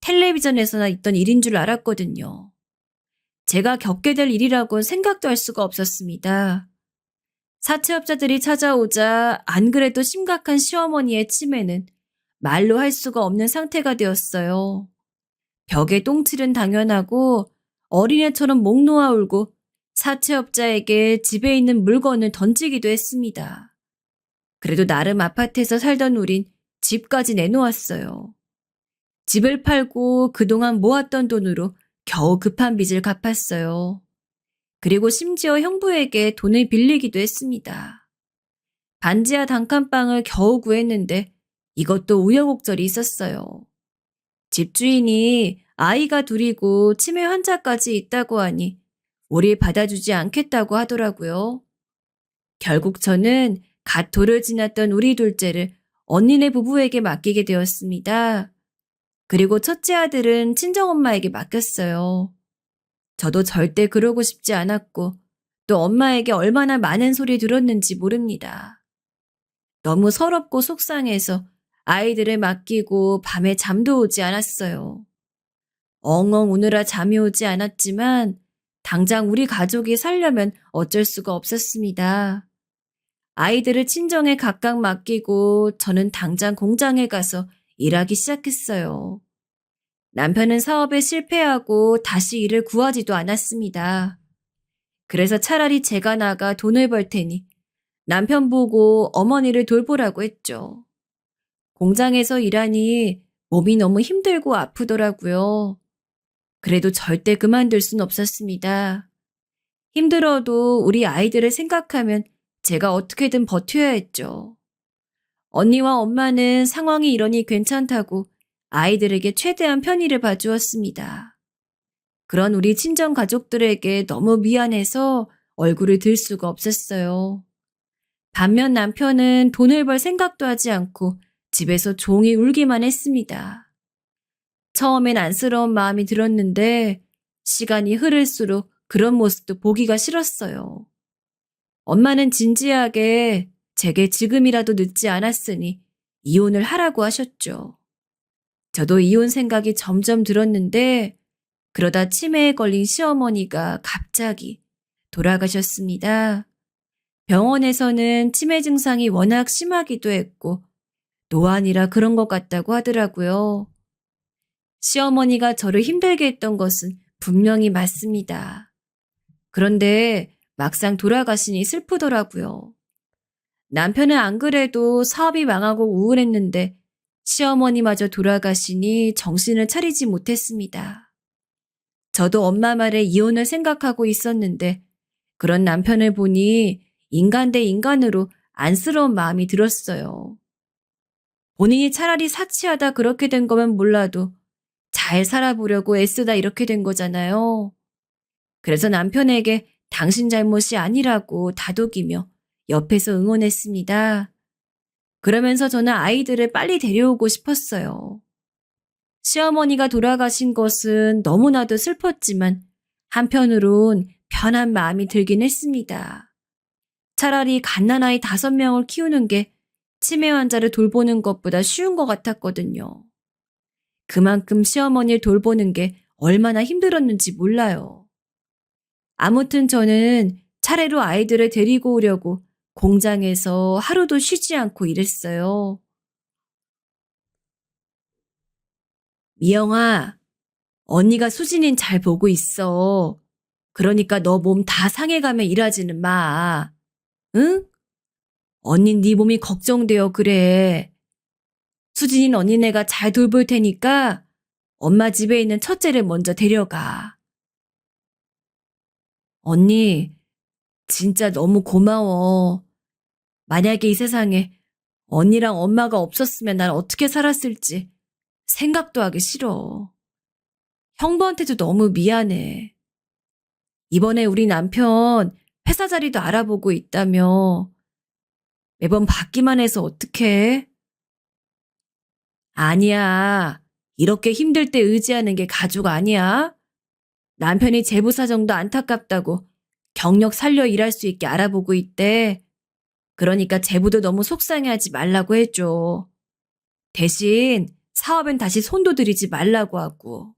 텔레비전에서나 있던 일인 줄 알았거든요. 제가 겪게 될 일이라고는 생각도 할 수가 없었습니다. 사채업자들이 찾아오자 안 그래도 심각한 시어머니의 치매는 말로 할 수가 없는 상태가 되었어요. 벽에 똥칠은 당연하고 어린애처럼 목 놓아 울고 사채업자에게 집에 있는 물건을 던지기도 했습니다. 그래도 나름 아파트에서 살던 우린 집까지 내놓았어요. 집을 팔고 그동안 모았던 돈으로 겨우 급한 빚을 갚았어요. 그리고 심지어 형부에게 돈을 빌리기도 했습니다. 반지하 단칸방을 겨우 구했는데 이것도 우여곡절이 있었어요. 집주인이 아이가 둘이고 치매 환자까지 있다고 하니 우리 받아주지 않겠다고 하더라고요. 결국 저는 갓 돌을 지났던 우리 둘째를 언니네 부부에게 맡기게 되었습니다. 그리고 첫째 아들은 친정엄마에게 맡겼어요. 저도 절대 그러고 싶지 않았고 또 엄마에게 얼마나 많은 소리 들었는지 모릅니다. 너무 서럽고 속상해서 아이들을 맡기고 밤에 잠도 오지 않았어요. 엉엉 우느라 잠이 오지 않았지만 당장 우리 가족이 살려면 어쩔 수가 없었습니다. 아이들을 친정에 각각 맡기고 저는 당장 공장에 가서 일하기 시작했어요. 남편은 사업에 실패하고 다시 일을 구하지도 않았습니다. 그래서 차라리 제가 나가 돈을 벌 테니 남편 보고 어머니를 돌보라고 했죠. 공장에서 일하니 몸이 너무 힘들고 아프더라고요. 그래도 절대 그만둘 순 없었습니다. 힘들어도 우리 아이들을 생각하면 제가 어떻게든 버텨야 했죠. 언니와 엄마는 상황이 이러니 괜찮다고 아이들에게 최대한 편의를 봐주었습니다. 그런 우리 친정 가족들에게 너무 미안해서 얼굴을 들 수가 없었어요. 반면 남편은 돈을 벌 생각도 하지 않고 집에서 종일 울기만 했습니다. 처음엔 안쓰러운 마음이 들었는데 시간이 흐를수록 그런 모습도 보기가 싫었어요. 엄마는 진지하게 제게 지금이라도 늦지 않았으니 이혼을 하라고 하셨죠. 저도 이혼 생각이 점점 들었는데 그러다 치매에 걸린 시어머니가 갑자기 돌아가셨습니다. 병원에서는 치매 증상이 워낙 심하기도 했고 노안이라 그런 것 같다고 하더라고요. 시어머니가 저를 힘들게 했던 것은 분명히 맞습니다. 그런데 막상 돌아가시니 슬프더라고요. 남편은 안 그래도 사업이 망하고 우울했는데 시어머니마저 돌아가시니 정신을 차리지 못했습니다. 저도 엄마 말에 이혼을 생각하고 있었는데 그런 남편을 보니 인간 대 인간으로 안쓰러운 마음이 들었어요. 본인이 차라리 사치하다 그렇게 된 거면 몰라도 잘 살아보려고 애쓰다 이렇게 된 거잖아요. 그래서 남편에게 당신 잘못이 아니라고 다독이며 옆에서 응원했습니다. 그러면서 저는 아이들을 빨리 데려오고 싶었어요. 시어머니가 돌아가신 것은 너무나도 슬펐지만 한편으론 편한 마음이 들긴 했습니다. 차라리 갓난아이 5명을 키우는 게 치매 환자를 돌보는 것보다 쉬운 것 같았거든요. 그만큼 시어머니를 돌보는 게 얼마나 힘들었는지 몰라요. 아무튼 저는 차례로 아이들을 데리고 오려고 공장에서 하루도 쉬지 않고 일했어요. 미영아, 언니가 수진인 잘 보고 있어. 그러니까 너 몸 다 상해가며 일하지는 마. 응? 언닌 네 몸이 걱정되어 그래. 수진인 언니네가 잘 돌볼 테니까 엄마 집에 있는 첫째를 먼저 데려가. 언니, 진짜 너무 고마워. 만약에 이 세상에 언니랑 엄마가 없었으면 난 어떻게 살았을지 생각도 하기 싫어. 형부한테도 너무 미안해. 이번에 우리 남편 회사 자리도 알아보고 있다며. 매번 받기만 해서 어떡해? 아니야. 이렇게 힘들 때 의지하는 게 가족 아니야? 남편이 재부 사정도 안타깝다고 경력 살려 일할 수 있게 알아보고 있대. 그러니까 재부도 너무 속상해하지 말라고 해줘. 대신 사업엔 다시 손도 들이지 말라고 하고.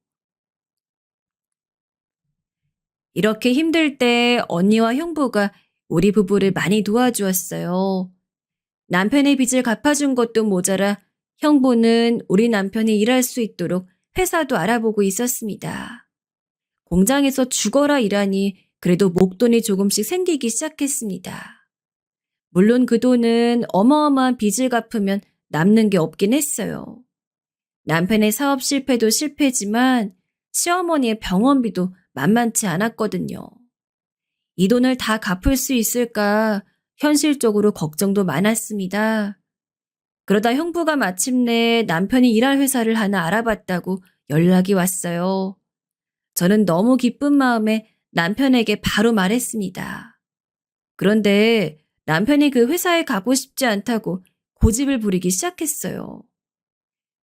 이렇게 힘들 때 언니와 형부가 우리 부부를 많이 도와주었어요. 남편의 빚을 갚아준 것도 모자라 형부는 우리 남편이 일할 수 있도록 회사도 알아보고 있었습니다. 공장에서 죽어라 일하니 그래도 목돈이 조금씩 생기기 시작했습니다. 물론 그 돈은 어마어마한 빚을 갚으면 남는 게 없긴 했어요. 남편의 사업 실패도 실패지만 시어머니의 병원비도 만만치 않았거든요. 이 돈을 다 갚을 수 있을까 현실적으로 걱정도 많았습니다. 그러다 형부가 마침내 남편이 일할 회사를 하나 알아봤다고 연락이 왔어요. 저는 너무 기쁜 마음에 남편에게 바로 말했습니다. 그런데 남편이 그 회사에 가고 싶지 않다고 고집을 부리기 시작했어요.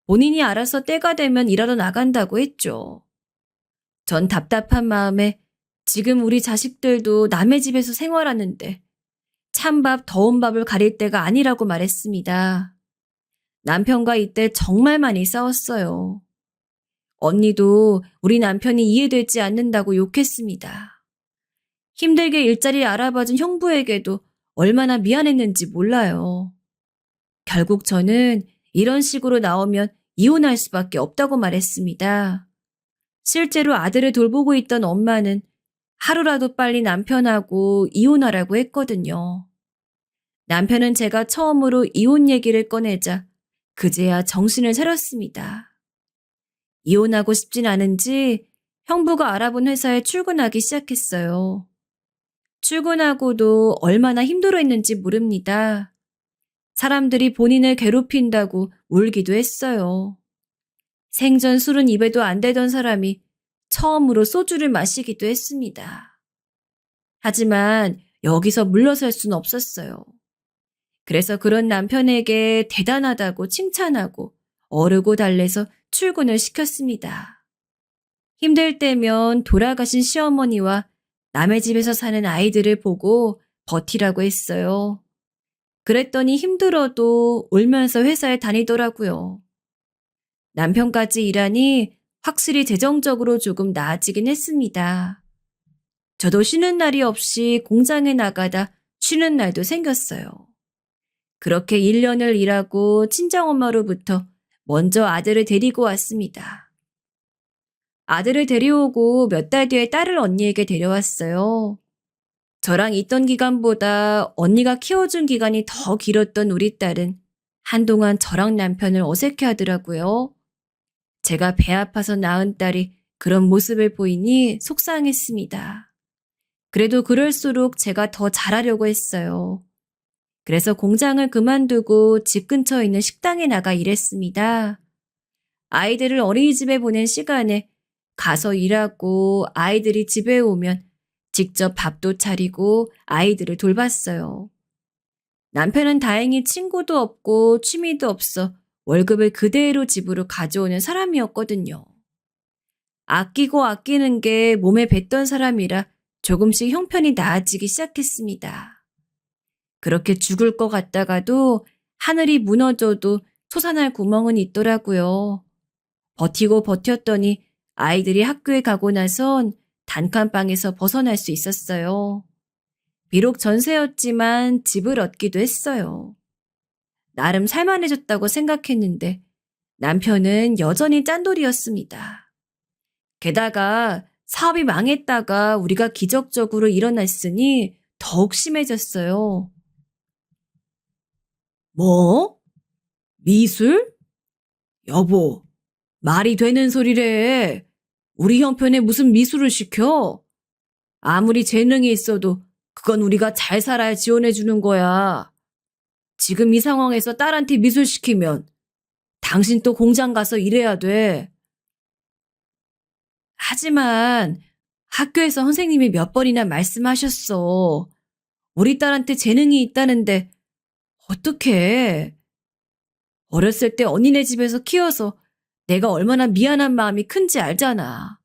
본인이 알아서 때가 되면 일하러 나간다고 했죠. 전 답답한 마음에 지금 우리 자식들도 남의 집에서 생활하는데 찬밥, 더운 밥을 가릴 때가 아니라고 말했습니다. 남편과 이때 정말 많이 싸웠어요. 언니도 우리 남편이 이해되지 않는다고 욕했습니다. 힘들게 일자리 알아봐준 형부에게도 얼마나 미안했는지 몰라요. 결국 저는 이런 식으로 나오면 이혼할 수밖에 없다고 말했습니다. 실제로 아들을 돌보고 있던 엄마는 하루라도 빨리 남편하고 이혼하라고 했거든요. 남편은 제가 처음으로 이혼 얘기를 꺼내자 그제야 정신을 차렸습니다. 이혼하고 싶진 않은지 형부가 알아본 회사에 출근하기 시작했어요. 출근하고도 얼마나 힘들어했는지 모릅니다. 사람들이 본인을 괴롭힌다고 울기도 했어요. 생전 술은 입에도 안 대던 사람이 처음으로 소주를 마시기도 했습니다. 하지만 여기서 물러설 수는 없었어요. 그래서 그런 남편에게 대단하다고 칭찬하고 어르고 달래서 출근을 시켰습니다. 힘들 때면 돌아가신 시어머니와 남의 집에서 사는 아이들을 보고 버티라고 했어요. 그랬더니 힘들어도 울면서 회사에 다니더라고요. 남편까지 일하니 확실히 재정적으로 조금 나아지긴 했습니다. 저도 쉬는 날이 없이 공장에 나가다 쉬는 날도 생겼어요. 그렇게 1년을 일하고 친정엄마로부터 먼저 아들을 데리고 왔습니다. 아들을 데려오고 몇 달 뒤에 딸을 언니에게 데려왔어요. 저랑 있던 기간보다 언니가 키워준 기간이 더 길었던 우리 딸은 한동안 저랑 남편을 어색해 하더라고요. 제가 배 아파서 낳은 딸이 그런 모습을 보이니 속상했습니다. 그래도 그럴수록 제가 더 잘하려고 했어요. 그래서 공장을 그만두고 집 근처에 있는 식당에 나가 일했습니다. 아이들을 어린이집에 보낸 시간에 가서 일하고 아이들이 집에 오면 직접 밥도 차리고 아이들을 돌봤어요. 남편은 다행히 친구도 없고 취미도 없어 월급을 그대로 집으로 가져오는 사람이었거든요. 아끼고 아끼는 게 몸에 뱄던 사람이라 조금씩 형편이 나아지기 시작했습니다. 그렇게 죽을 것 같다가도 하늘이 무너져도 솟아날 구멍은 있더라고요. 버티고 버텼더니 아이들이 학교에 가고 나선 단칸방에서 벗어날 수 있었어요. 비록 전세였지만 집을 얻기도 했어요. 나름 살만해졌다고 생각했는데 남편은 여전히 짠돌이였습니다. 게다가 사업이 망했다가 우리가 기적적으로 일어났으니 더욱 심해졌어요. 뭐? 미술? 여보, 말이 되는 소리래. 우리 형편에 무슨 미술을 시켜? 아무리 재능이 있어도 그건 우리가 잘 살아야 지원해 주는 거야. 지금 이 상황에서 딸한테 미술 시키면 당신 또 공장 가서 일해야 돼. 하지만 학교에서 선생님이 몇 번이나 말씀하셨어. 우리 딸한테 재능이 있다는데 어떡해. 어렸을 때 언니네 집에서 키워서 내가 얼마나 미안한 마음이 큰지 알잖아.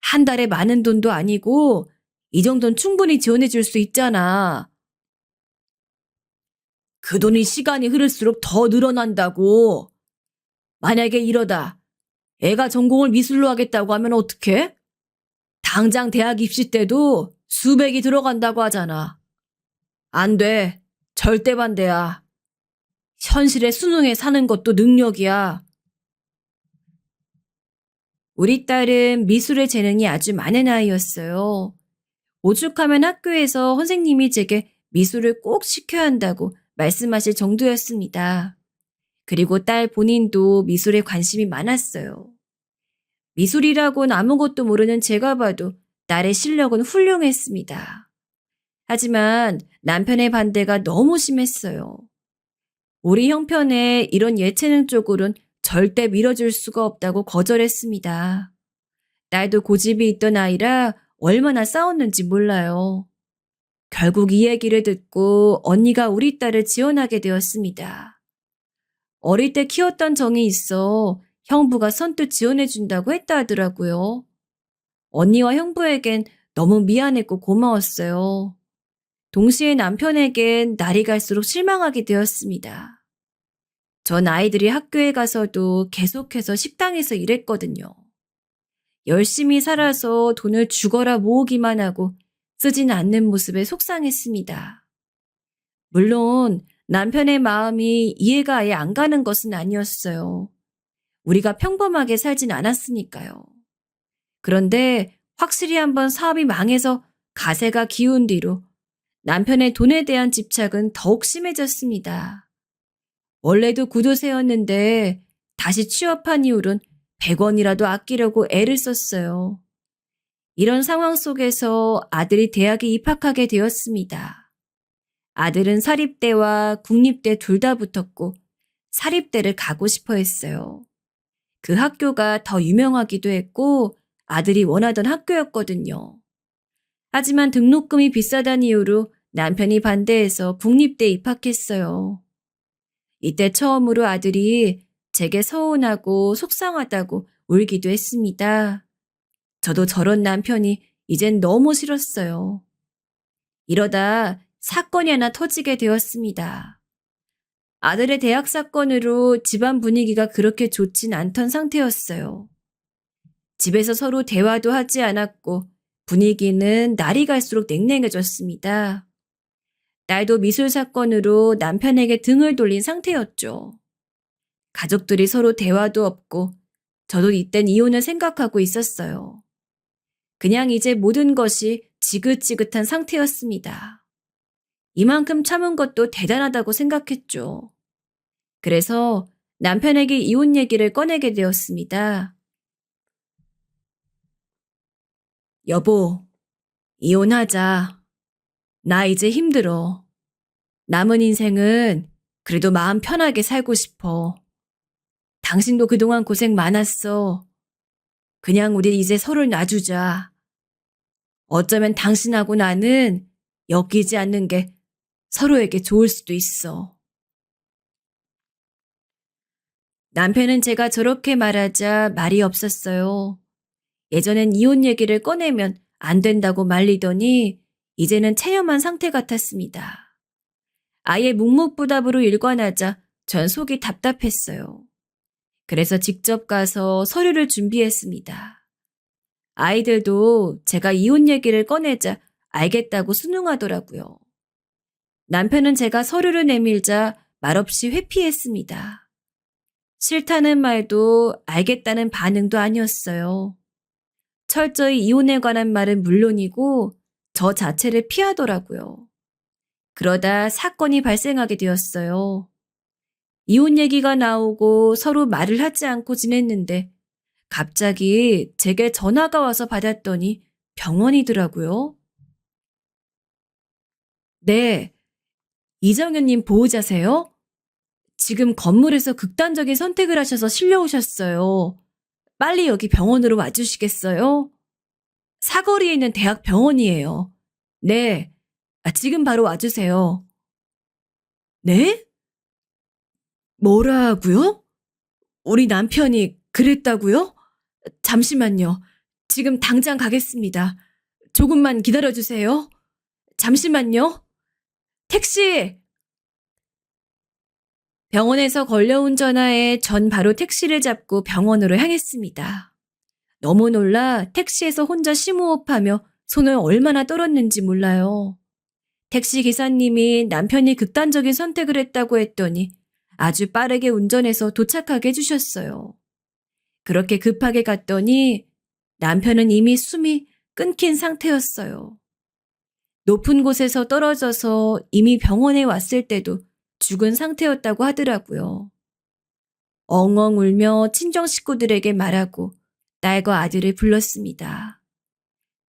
한 달에 많은 돈도 아니고 이 정도는 충분히 지원해 줄 수 있잖아. 그 돈이 시간이 흐를수록 더 늘어난다고. 만약에 이러다 애가 전공을 미술로 하겠다고 하면 어떡해? 당장 대학 입시 때도 수백이 들어간다고 하잖아. 안 돼. 절대 반대야. 현실의 수능에 사는 것도 능력이야. 우리 딸은 미술의 재능이 아주 많은 아이였어요. 오죽하면 학교에서 선생님이 제게 미술을 꼭 시켜야 한다고 말씀하실 정도였습니다. 그리고 딸 본인도 미술에 관심이 많았어요. 미술이라곤 아무것도 모르는 제가 봐도 딸의 실력은 훌륭했습니다. 하지만 남편의 반대가 너무 심했어요. 우리 형편에 이런 예체능 쪽으론 절대 밀어줄 수가 없다고 거절했습니다. 딸도 고집이 있던 아이라 얼마나 싸웠는지 몰라요. 결국 이 얘기를 듣고 언니가 우리 딸을 지원하게 되었습니다. 어릴 때 키웠던 정이 있어 형부가 선뜻 지원해준다고 했다 하더라고요. 언니와 형부에겐 너무 미안했고 고마웠어요. 동시에 남편에겐 날이 갈수록 실망하게 되었습니다. 전 아이들이 학교에 가서도 계속해서 식당에서 일했거든요. 열심히 살아서 돈을 죽어라 모으기만 하고 쓰진 않는 모습에 속상했습니다. 물론 남편의 마음이 이해가 아예 안 가는 것은 아니었어요. 우리가 평범하게 살진 않았으니까요. 그런데 확실히 한번 사업이 망해서 가세가 기운 뒤로 남편의 돈에 대한 집착은 더욱 심해졌습니다. 원래도 구두쇠였는데 다시 취업한 이후론 100원이라도 아끼려고 애를 썼어요. 이런 상황 속에서 아들이 대학에 입학하게 되었습니다. 아들은 사립대와 국립대 둘 다 붙었고 사립대를 가고 싶어 했어요. 그 학교가 더 유명하기도 했고 아들이 원하던 학교였거든요. 하지만 등록금이 비싸다는 이유로 남편이 반대해서 국립대에 입학했어요. 이때 처음으로 아들이 제게 서운하고 속상하다고 울기도 했습니다. 저도 저런 남편이 이젠 너무 싫었어요. 이러다 사건이 하나 터지게 되었습니다. 아들의 대학 사건으로 집안 분위기가 그렇게 좋진 않던 상태였어요. 집에서 서로 대화도 하지 않았고 분위기는 날이 갈수록 냉랭해졌습니다. 딸도 미술 사건으로 남편에게 등을 돌린 상태였죠. 가족들이 서로 대화도 없고 저도 이땐 이혼을 생각하고 있었어요. 그냥 이제 모든 것이 지긋지긋한 상태였습니다. 이만큼 참은 것도 대단하다고 생각했죠. 그래서 남편에게 이혼 얘기를 꺼내게 되었습니다. 여보, 이혼하자. 나 이제 힘들어. 남은 인생은 그래도 마음 편하게 살고 싶어. 당신도 그동안 고생 많았어. 그냥 우리 이제 서로를 놔주자. 어쩌면 당신하고 나는 엮이지 않는 게 서로에게 좋을 수도 있어. 남편은 제가 저렇게 말하자 말이 없었어요. 예전엔 이혼 얘기를 꺼내면 안 된다고 말리더니 이제는 체념한 상태 같았습니다. 아예 묵묵부답으로 일관하자 전 속이 답답했어요. 그래서 직접 가서 서류를 준비했습니다. 아이들도 제가 이혼 얘기를 꺼내자 알겠다고 순응하더라고요. 남편은 제가 서류를 내밀자 말없이 회피했습니다. 싫다는 말도 알겠다는 반응도 아니었어요. 철저히 이혼에 관한 말은 물론이고 저 자체를 피하더라고요. 그러다 사건이 발생하게 되었어요. 이혼 얘기가 나오고 서로 말을 하지 않고 지냈는데 갑자기 제게 전화가 와서 받았더니 병원이더라고요. 네, 이정현님 보호자세요? 지금 건물에서 극단적인 선택을 하셔서 실려오셨어요. 빨리 여기 병원으로 와주시겠어요? 사거리에 있는 대학 병원이에요. 네, 지금 바로 와주세요. 네? 뭐라고요? 우리 남편이 그랬다고요? 잠시만요. 지금 당장 가겠습니다. 조금만 기다려주세요. 잠시만요. 택시! 병원에서 걸려온 전화에 전 바로 택시를 잡고 병원으로 향했습니다. 너무 놀라 택시에서 혼자 심호흡하며 손을 얼마나 떨었는지 몰라요. 택시 기사님이 남편이 극단적인 선택을 했다고 했더니 아주 빠르게 운전해서 도착하게 해주셨어요. 그렇게 급하게 갔더니 남편은 이미 숨이 끊긴 상태였어요. 높은 곳에서 떨어져서 이미 병원에 왔을 때도 죽은 상태였다고 하더라고요. 엉엉 울며 친정 식구들에게 말하고 딸과 아들을 불렀습니다.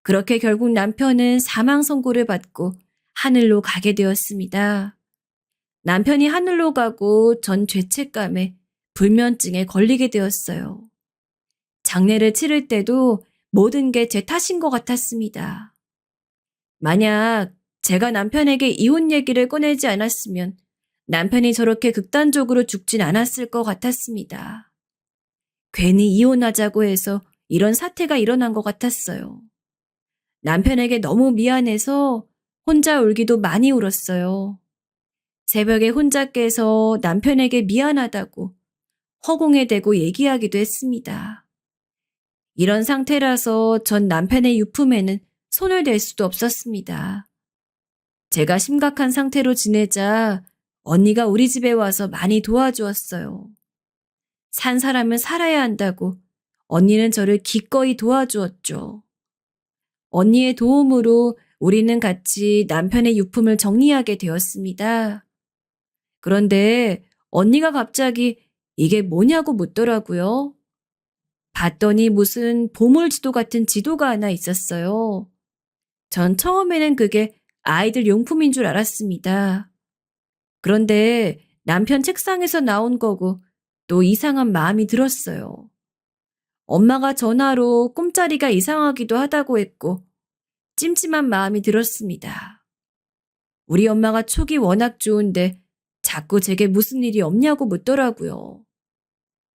그렇게 결국 남편은 사망 선고를 받고 하늘로 가게 되었습니다. 남편이 하늘로 가고 전 죄책감에 불면증에 걸리게 되었어요. 장례를 치를 때도 모든 게 제 탓인 것 같았습니다. 만약 제가 남편에게 이혼 얘기를 꺼내지 않았으면 남편이 저렇게 극단적으로 죽진 않았을 것 같았습니다. 괜히 이혼하자고 해서 이런 사태가 일어난 것 같았어요. 남편에게 너무 미안해서 혼자 울기도 많이 울었어요. 새벽에 혼자 깨서 남편에게 미안하다고 허공에 대고 얘기하기도 했습니다. 이런 상태라서 전 남편의 유품에는 손을 댈 수도 없었습니다. 제가 심각한 상태로 지내자 언니가 우리 집에 와서 많이 도와주었어요. 산 사람은 살아야 한다고 언니는 저를 기꺼이 도와주었죠. 언니의 도움으로 우리는 같이 남편의 유품을 정리하게 되었습니다. 그런데 언니가 갑자기 이게 뭐냐고 묻더라고요. 봤더니 무슨 보물지도 같은 지도가 하나 있었어요. 전 처음에는 그게 아이들 용품인 줄 알았습니다. 그런데 남편 책상에서 나온 거고 또 이상한 마음이 들었어요. 엄마가 전화로 꿈자리가 이상하기도 하다고 했고 찜찜한 마음이 들었습니다. 우리 엄마가 촉이 워낙 좋은데 자꾸 제게 무슨 일이 없냐고 묻더라고요.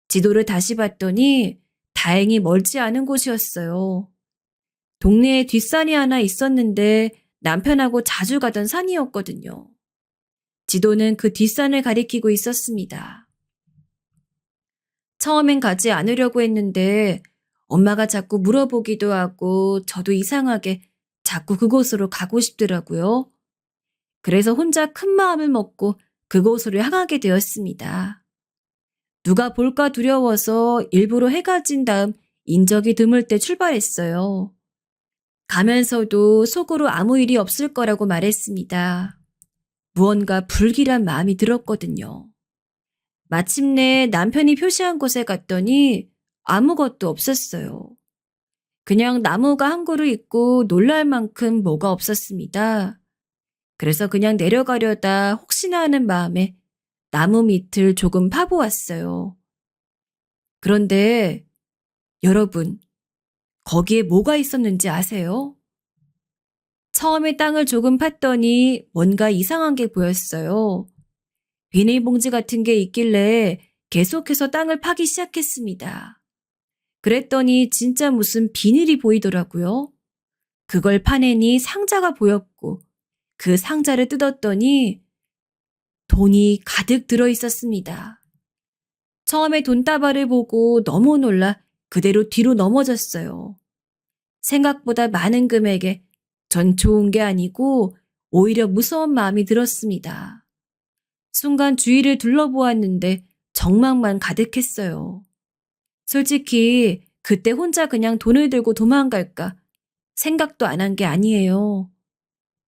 지도를 다시 봤더니 다행히 멀지 않은 곳이었어요. 동네에 뒷산이 하나 있었는데 남편하고 자주 가던 산이었거든요. 지도는 그 뒷산을 가리키고 있었습니다. 처음엔 가지 않으려고 했는데 엄마가 자꾸 물어보기도 하고 저도 이상하게 자꾸 그곳으로 가고 싶더라고요. 그래서 혼자 큰 마음을 먹고 그곳으로 향하게 되었습니다. 누가 볼까 두려워서 일부러 해가 진 다음 인적이 드물 때 출발했어요. 가면서도 속으로 아무 일이 없을 거라고 말했습니다. 무언가 불길한 마음이 들었거든요. 마침내 남편이 표시한 곳에 갔더니 아무것도 없었어요. 그냥 나무가 한 그루 있고 놀랄 만큼 뭐가 없었습니다. 그래서 그냥 내려가려다 혹시나 하는 마음에 나무 밑을 조금 파보았어요. 그런데 여러분, 거기에 뭐가 있었는지 아세요? 처음에 땅을 조금 팠더니 뭔가 이상한 게 보였어요. 비닐봉지 같은 게 있길래 계속해서 땅을 파기 시작했습니다. 그랬더니 진짜 무슨 비닐이 보이더라고요. 그걸 파내니 상자가 보였고 그 상자를 뜯었더니 돈이 가득 들어 있었습니다. 처음에 돈다발을 보고 너무 놀라 그대로 뒤로 넘어졌어요. 생각보다 많은 금액에 전 좋은 게 아니고 오히려 무서운 마음이 들었습니다. 순간 주위를 둘러보았는데 정막만 가득했어요. 솔직히 그때 혼자 그냥 돈을 들고 도망갈까 생각도 안 한 게 아니에요.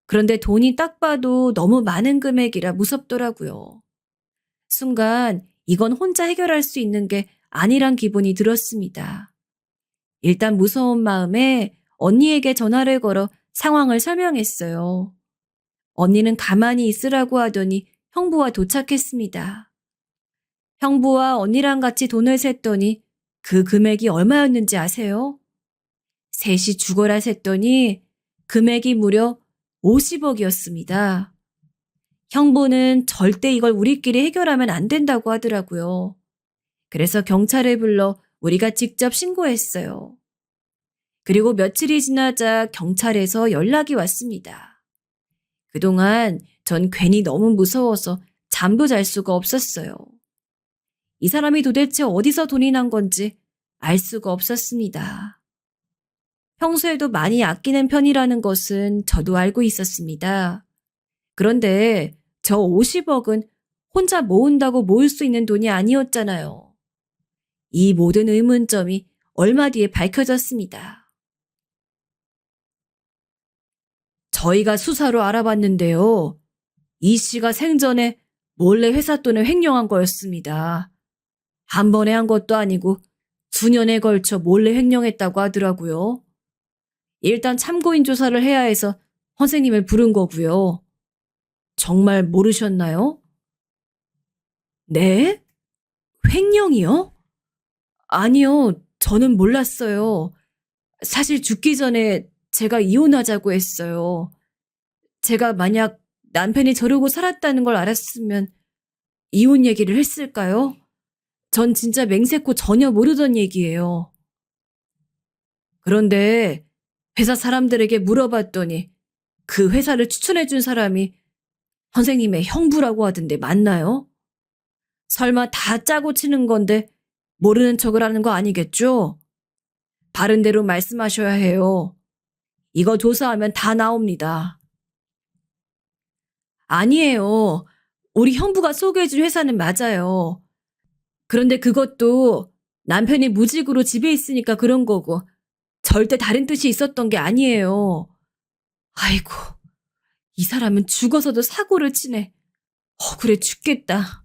그런데 돈이 딱 봐도 너무 많은 금액이라 무섭더라고요. 순간 이건 혼자 해결할 수 있는 게 아니란 기분이 들었습니다. 일단 무서운 마음에 언니에게 전화를 걸어 상황을 설명했어요. 언니는 가만히 있으라고 하더니 형부와 도착했습니다. 형부와 언니랑 같이 돈을 셌더니 그 금액이 얼마였는지 아세요? 셋이 죽어라 셌더니 금액이 무려 50억이었습니다. 형부는 절대 이걸 우리끼리 해결하면 안 된다고 하더라고요. 그래서 경찰을 불러 우리가 직접 신고했어요. 그리고 며칠이 지나자 경찰에서 연락이 왔습니다. 그동안 전 괜히 너무 무서워서 잠도 잘 수가 없었어요. 이 사람이 도대체 어디서 돈이 난 건지 알 수가 없었습니다. 평소에도 많이 아끼는 편이라는 것은 저도 알고 있었습니다. 그런데 저 50억은 혼자 모은다고 모을 수 있는 돈이 아니었잖아요. 이 모든 의문점이 얼마 뒤에 밝혀졌습니다. 저희가 수사로 알아봤는데요. 이 씨가 생전에 몰래 회사 돈을 횡령한 거였습니다. 한 번에 한 것도 아니고 수년에 걸쳐 몰래 횡령했다고 하더라고요. 일단 참고인 조사를 해야 해서 선생님을 부른 거고요. 정말 모르셨나요? 네? 횡령이요? 아니요, 저는 몰랐어요. 사실 죽기 전에 제가 이혼하자고 했어요. 제가 만약 남편이 저러고 살았다는 걸 알았으면 이혼 얘기를 했을까요? 전 진짜 맹세코 전혀 모르던 얘기예요. 그런데 회사 사람들에게 물어봤더니 그 회사를 추천해준 사람이 선생님의 형부라고 하던데 맞나요? 설마 다 짜고 치는 건데 모르는 척을 하는 거 아니겠죠? 바른 대로 말씀하셔야 해요. 이거 조사하면 다 나옵니다. 아니에요. 우리 형부가 소개해준 회사는 맞아요. 그런데 그것도 남편이 무직으로 집에 있으니까 그런 거고 절대 다른 뜻이 있었던 게 아니에요. 아이고, 이 사람은 죽어서도 사고를 치네. 억울해 죽겠다.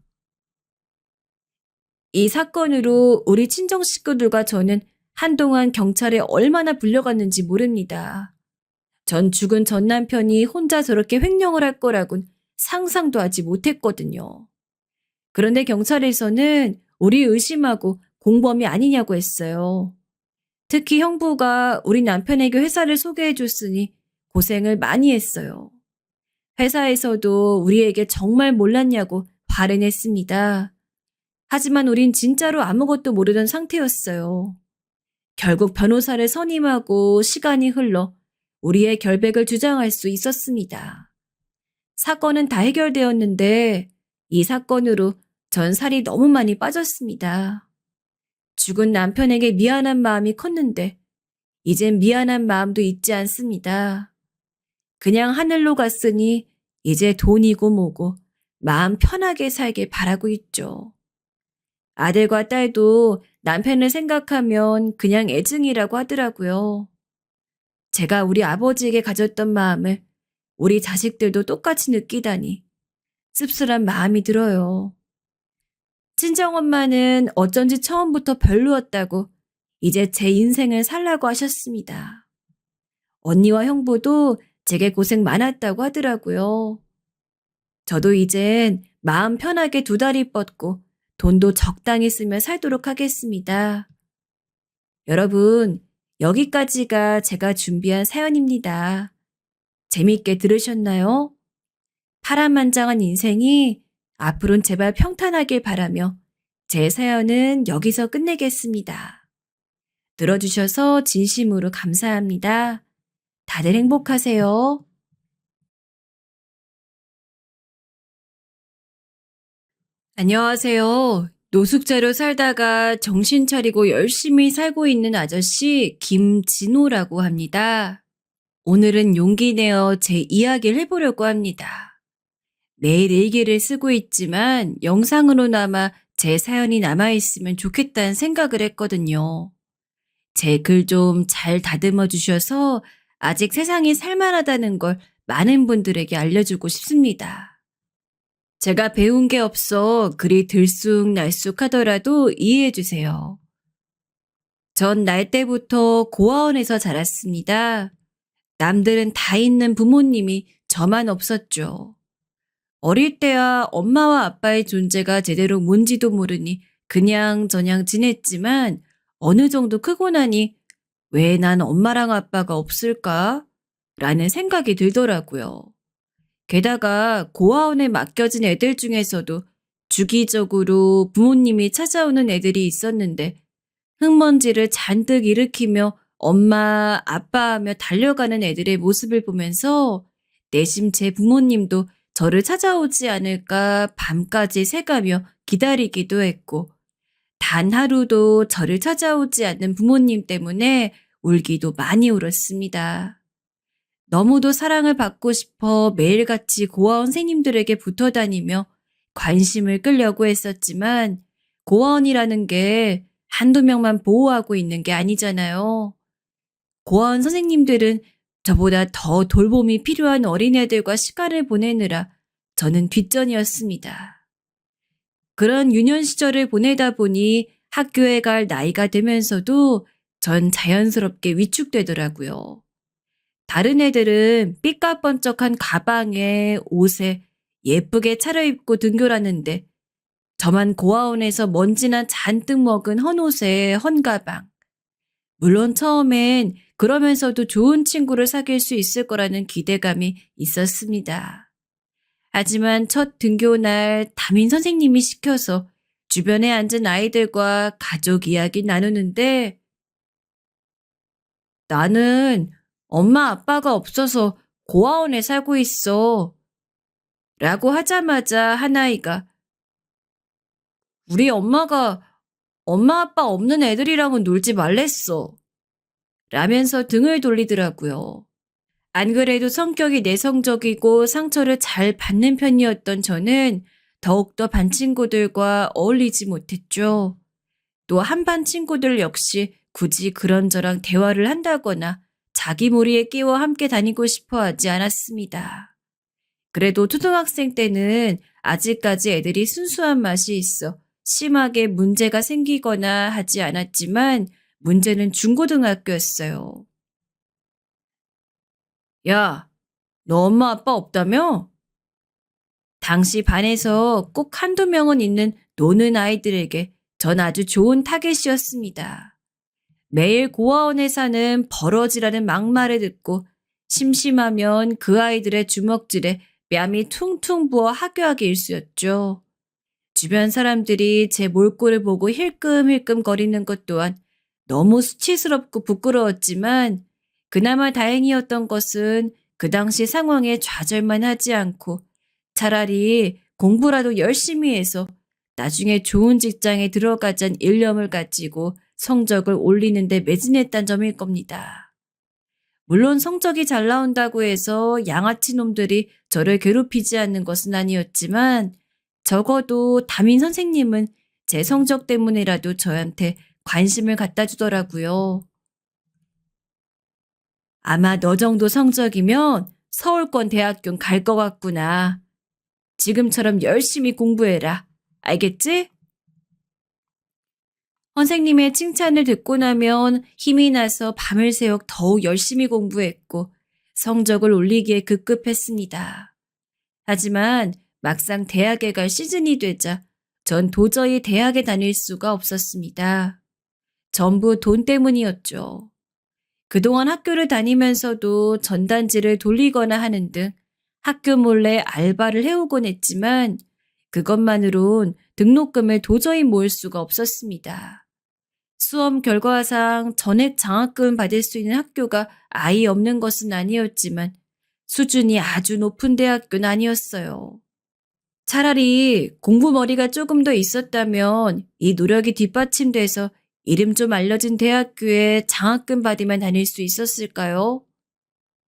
이 사건으로 우리 친정 식구들과 저는 한동안 경찰에 얼마나 불려갔는지 모릅니다. 전 죽은 전 남편이 혼자 저렇게 횡령을 할 거라곤 상상도 하지 못했거든요. 그런데 경찰에서는 우리 의심하고 공범이 아니냐고 했어요. 특히 형부가 우리 남편에게 회사를 소개해줬으니 고생을 많이 했어요. 회사에서도 우리에게 정말 몰랐냐고 화를 냈습니다. 하지만 우린 진짜로 아무것도 모르던 상태였어요. 결국 변호사를 선임하고 시간이 흘러 우리의 결백을 주장할 수 있었습니다. 사건은 다 해결되었는데 이 사건으로 전 살이 너무 많이 빠졌습니다. 죽은 남편에게 미안한 마음이 컸는데 이젠 미안한 마음도 있지 않습니다. 그냥 하늘로 갔으니 이제 돈이고 뭐고 마음 편하게 살길 바라고 있죠. 아들과 딸도 남편을 생각하면 그냥 애증이라고 하더라고요. 제가 우리 아버지에게 가졌던 마음을 우리 자식들도 똑같이 느끼다니 씁쓸한 마음이 들어요. 친정엄마는 어쩐지 처음부터 별로였다고 이제 제 인생을 살라고 하셨습니다. 언니와 형부도 제게 고생 많았다고 하더라고요. 저도 이젠 마음 편하게 두 다리 뻗고 돈도 적당히 쓰며 살도록 하겠습니다. 여러분, 여기까지가 제가 준비한 사연입니다. 재미있게 들으셨나요? 파란만장한 인생이 앞으론 제발 평탄하길 바라며 제 사연은 여기서 끝내겠습니다. 들어주셔서 진심으로 감사합니다. 다들 행복하세요. 안녕하세요. 노숙자로 살다가 정신 차리고 열심히 살고 있는 아저씨 김진호라고 합니다. 오늘은 용기 내어 제 이야기를 해보려고 합니다. 매일 일기를 쓰고 있지만 영상으로나마 제 사연이 남아있으면 좋겠다는 생각을 했거든요. 제 글 좀 잘 다듬어 주셔서 아직 세상이 살만하다는 걸 많은 분들에게 알려주고 싶습니다. 제가 배운 게 없어 글이 들쑥날쑥 하더라도 이해해 주세요. 전 날 때부터 고아원에서 자랐습니다. 남들은 다 있는 부모님이 저만 없었죠. 어릴 때야 엄마와 아빠의 존재가 제대로 뭔지도 모르니 그냥저냥 지냈지만 어느 정도 크고 나니 왜 난 엄마랑 아빠가 없을까? 라는 생각이 들더라고요. 게다가 고아원에 맡겨진 애들 중에서도 주기적으로 부모님이 찾아오는 애들이 있었는데 흙먼지를 잔뜩 일으키며 엄마, 아빠 하며 달려가는 애들의 모습을 보면서 내심 제 부모님도 저를 찾아오지 않을까 밤까지 새가며 기다리기도 했고 단 하루도 저를 찾아오지 않는 부모님 때문에 울기도 많이 울었습니다. 너무도 사랑을 받고 싶어 매일같이 고아원 선생님들에게 붙어 다니며 관심을 끌려고 했었지만 고아원이라는 게 한두 명만 보호하고 있는 게 아니잖아요. 고아원 선생님들은 저보다 더 돌봄이 필요한 어린애들과 시간을 보내느라 저는 뒷전이었습니다. 그런 유년 시절을 보내다 보니 학교에 갈 나이가 되면서도 전 자연스럽게 위축되더라고요. 다른 애들은 삐까번쩍한 가방에 옷에 예쁘게 차려입고 등교하는데 저만 고아원에서 먼지나 잔뜩 먹은 헌옷에 헌가방. 물론 처음엔 그러면서도 좋은 친구를 사귈 수 있을 거라는 기대감이 있었습니다. 하지만 첫 등교 날 담임 선생님이 시켜서 주변에 앉은 아이들과 가족 이야기 나누는데 나는 엄마 아빠가 없어서 고아원에 살고 있어. 라고 하자마자 한 아이가 우리 엄마가 엄마 아빠 없는 애들이랑은 놀지 말랬어. 라면서 등을 돌리더라고요. 안 그래도 성격이 내성적이고 상처를 잘 받는 편이었던 저는 더욱더 반 친구들과 어울리지 못했죠. 또 한반 친구들 역시 굳이 그런저런 대화를 한다거나 자기 무리에 끼워 함께 다니고 싶어 하지 않았습니다. 그래도 초등학생 때는 아직까지 애들이 순수한 맛이 있어 심하게 문제가 생기거나 하지 않았지만 문제는 중고등학교였어요. 야, 너 엄마 아빠 없다며? 당시 반에서 꼭 한두 명은 있는 노는 아이들에게 전 아주 좋은 타겟이었습니다. 매일 고아원에 사는 버러지라는 막말을 듣고 심심하면 그 아이들의 주먹질에 뺨이 퉁퉁 부어 하교하기 일쑤였죠. 주변 사람들이 제 몰골을 보고 힐끔힐끔 거리는 것 또한 너무 수치스럽고 부끄러웠지만 그나마 다행이었던 것은 그 당시 상황에 좌절만 하지 않고 차라리 공부라도 열심히 해서 나중에 좋은 직장에 들어가자는 일념을 가지고 성적을 올리는 데 매진했단 점일 겁니다. 물론 성적이 잘 나온다고 해서 양아치 놈들이 저를 괴롭히지 않는 것은 아니었지만 적어도 담임 선생님은 제 성적 때문에라도 저한테 관심을 갖다 주더라고요. 아마 너 정도 성적이면 서울권 대학교는 갈 것 같구나. 지금처럼 열심히 공부해라. 알겠지? 선생님의 칭찬을 듣고 나면 힘이 나서 밤을 새워 더욱 열심히 공부했고 성적을 올리기에 급급했습니다. 하지만 막상 대학에 갈 시즌이 되자 전 도저히 대학에 다닐 수가 없었습니다. 전부 돈 때문이었죠. 그동안 학교를 다니면서도 전단지를 돌리거나 하는 등 학교 몰래 알바를 해오곤 했지만 그것만으론 등록금을 도저히 모을 수가 없었습니다. 수험 결과상 전액 장학금 받을 수 있는 학교가 아예 없는 것은 아니었지만 수준이 아주 높은 대학교는 아니었어요. 차라리 공부머리가 조금 더 있었다면 이 노력이 뒷받침돼서 이름 좀 알려진 대학교에 장학금 받으면 다닐 수 있었을까요?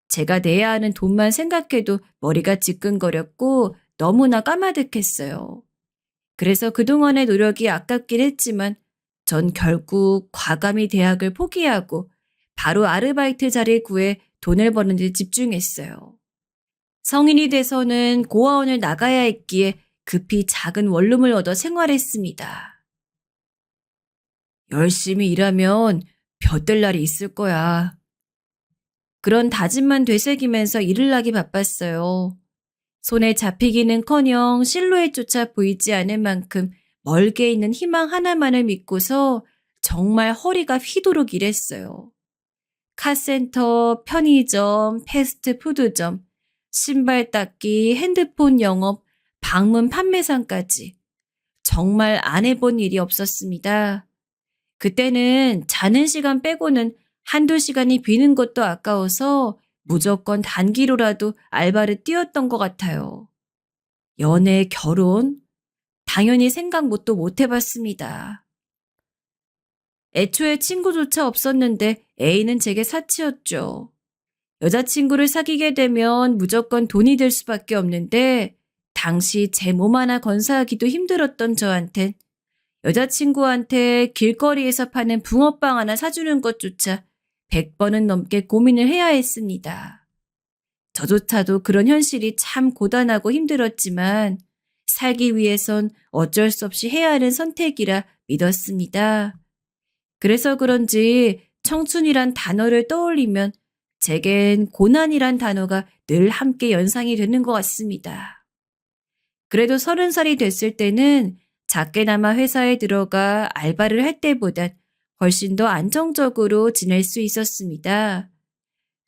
제가 내야 하는 돈만 생각해도 머리가 지끈거렸고 너무나 까마득했어요. 그래서 그동안의 노력이 아깝긴 했지만 전 결국 과감히 대학을 포기하고 바로 아르바이트 자리 구해 돈을 버는 데 집중했어요. 성인이 돼서는 고아원을 나가야 했기에 급히 작은 원룸을 얻어 생활했습니다. 열심히 일하면 벼뜰 날이 있을 거야. 그런 다짐만 되새기면서 일을 하기 바빴어요. 손에 잡히기는커녕 실루엣조차 보이지 않을 만큼 멀게 있는 희망 하나만을 믿고서 정말 허리가 휘도록 일했어요. 카센터, 편의점, 패스트푸드점, 신발 닦기, 핸드폰 영업, 방문 판매상까지 정말 안 해본 일이 없었습니다. 그때는 자는 시간 빼고는 한두 시간이 비는 것도 아까워서 무조건 단기로라도 알바를 뛰었던 것 같아요. 연애, 결혼? 당연히 생각 못도 못 해봤습니다. 애초에 친구조차 없었는데 A는 제게 사치였죠. 여자친구를 사귀게 되면 무조건 돈이 들 수밖에 없는데 당시 제 몸 하나 건사하기도 힘들었던 저한텐 여자친구한테 길거리에서 파는 붕어빵 하나 사주는 것조차 100번은 넘게 고민을 해야 했습니다. 저조차도 그런 현실이 참 고단하고 힘들었지만 살기 위해선 어쩔 수 없이 해야 하는 선택이라 믿었습니다. 그래서 그런지 청춘이란 단어를 떠올리면 제겐 고난이란 단어가 늘 함께 연상이 되는 것 같습니다. 그래도 30살이 됐을 때는 작게나마 회사에 들어가 알바를 할 때보단 훨씬 더 안정적으로 지낼 수 있었습니다.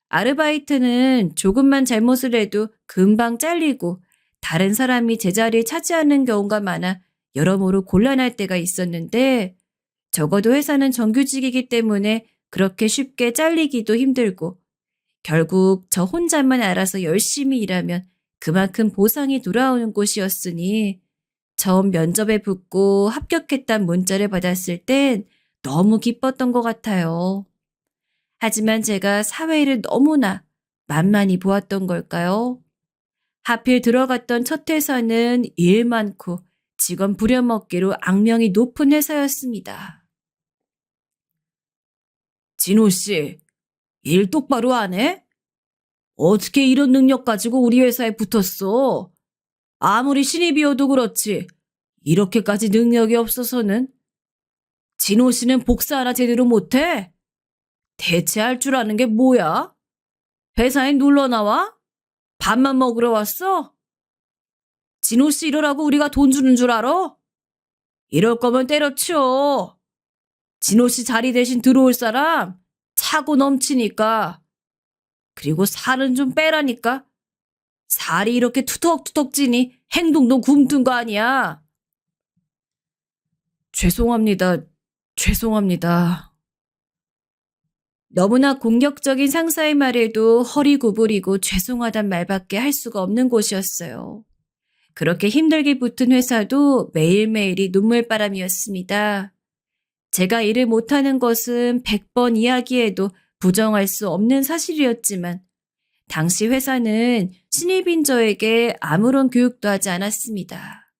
아르바이트는 조금만 잘못을 해도 금방 잘리고 다른 사람이 제 자리를 차지하는 경우가 많아 여러모로 곤란할 때가 있었는데 적어도 회사는 정규직이기 때문에 그렇게 쉽게 잘리기도 힘들고 결국 저 혼자만 알아서 열심히 일하면 그만큼 보상이 돌아오는 곳이었으니 처음 면접에 붙고 합격했단 문자를 받았을 땐 너무 기뻤던 것 같아요. 하지만 제가 사회를 너무나 만만히 보았던 걸까요? 하필 들어갔던 첫 회사는 일 많고 직원 부려먹기로 악명이 높은 회사였습니다. 진호 씨, 일 똑바로 안 해? 어떻게 이런 능력 가지고 우리 회사에 붙었어? 아무리 신입이어도 그렇지. 이렇게까지 능력이 없어서는. 진호 씨는 복사 하나 제대로 못해? 대체 할 줄 아는 게 뭐야? 회사에 놀러 나와? 밥만 먹으러 왔어? 진호 씨 이러라고 우리가 돈 주는 줄 알아? 이럴 거면 때려치워. 진호 씨 자리 대신 들어올 사람 차고 넘치니까. 그리고 살은 좀 빼라니까. 살이 이렇게 투덕투덕 찌니 행동도 굼뜬 거 아니야. 죄송합니다. 죄송합니다. 너무나 공격적인 상사의 말에도 허리 구부리고 죄송하단 말밖에 할 수가 없는 곳이었어요. 그렇게 힘들게 붙은 회사도 매일매일이 눈물바람이었습니다. 제가 일을 못하는 것은 100번 이야기해도 부정할 수 없는 사실이었지만 당시 회사는 신입인 저에게 아무런 교육도 하지 않았습니다.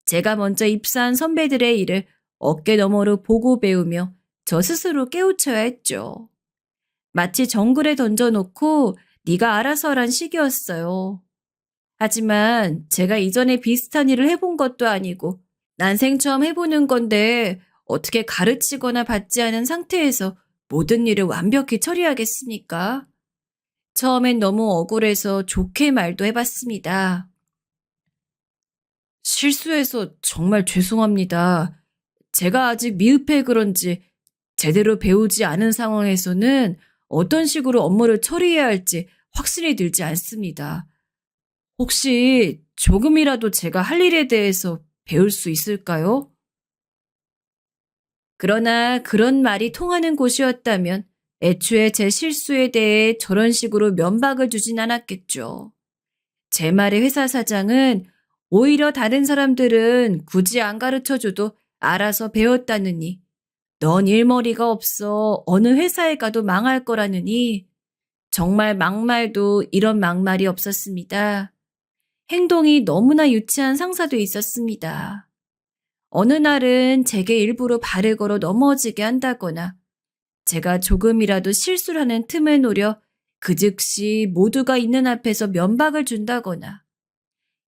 제가 먼저 입사한 선배들의 일을 어깨 너머로 보고 배우며 저 스스로 깨우쳐야 했죠. 마치 정글에 던져놓고 네가 알아서 하란 식이었어요. 하지만 제가 이전에 비슷한 일을 해본 것도 아니고 난생 처음 해보는 건데 어떻게 가르치거나 받지 않은 상태에서 모든 일을 완벽히 처리하겠습니까? 처음엔 너무 억울해서 좋게 말도 해봤습니다. 실수해서 정말 죄송합니다. 제가 아직 미흡해 그런지 제대로 배우지 않은 상황에서는 어떤 식으로 업무를 처리해야 할지 확신이 들지 않습니다. 혹시 조금이라도 제가 할 일에 대해서 배울 수 있을까요? 그러나 그런 말이 통하는 곳이었다면 애초에 제 실수에 대해 저런 식으로 면박을 주진 않았겠죠. 제 말의 회사 사장은 오히려 다른 사람들은 굳이 안 가르쳐줘도 알아서 배웠다느니 넌 일머리가 없어 어느 회사에 가도 망할 거라느니 정말 막말도 이런 막말이 없었습니다. 행동이 너무나 유치한 상사도 있었습니다. 어느 날은 제게 일부러 발을 걸어 넘어지게 한다거나 제가 조금이라도 실수를 하는 틈을 노려 그 즉시 모두가 있는 앞에서 면박을 준다거나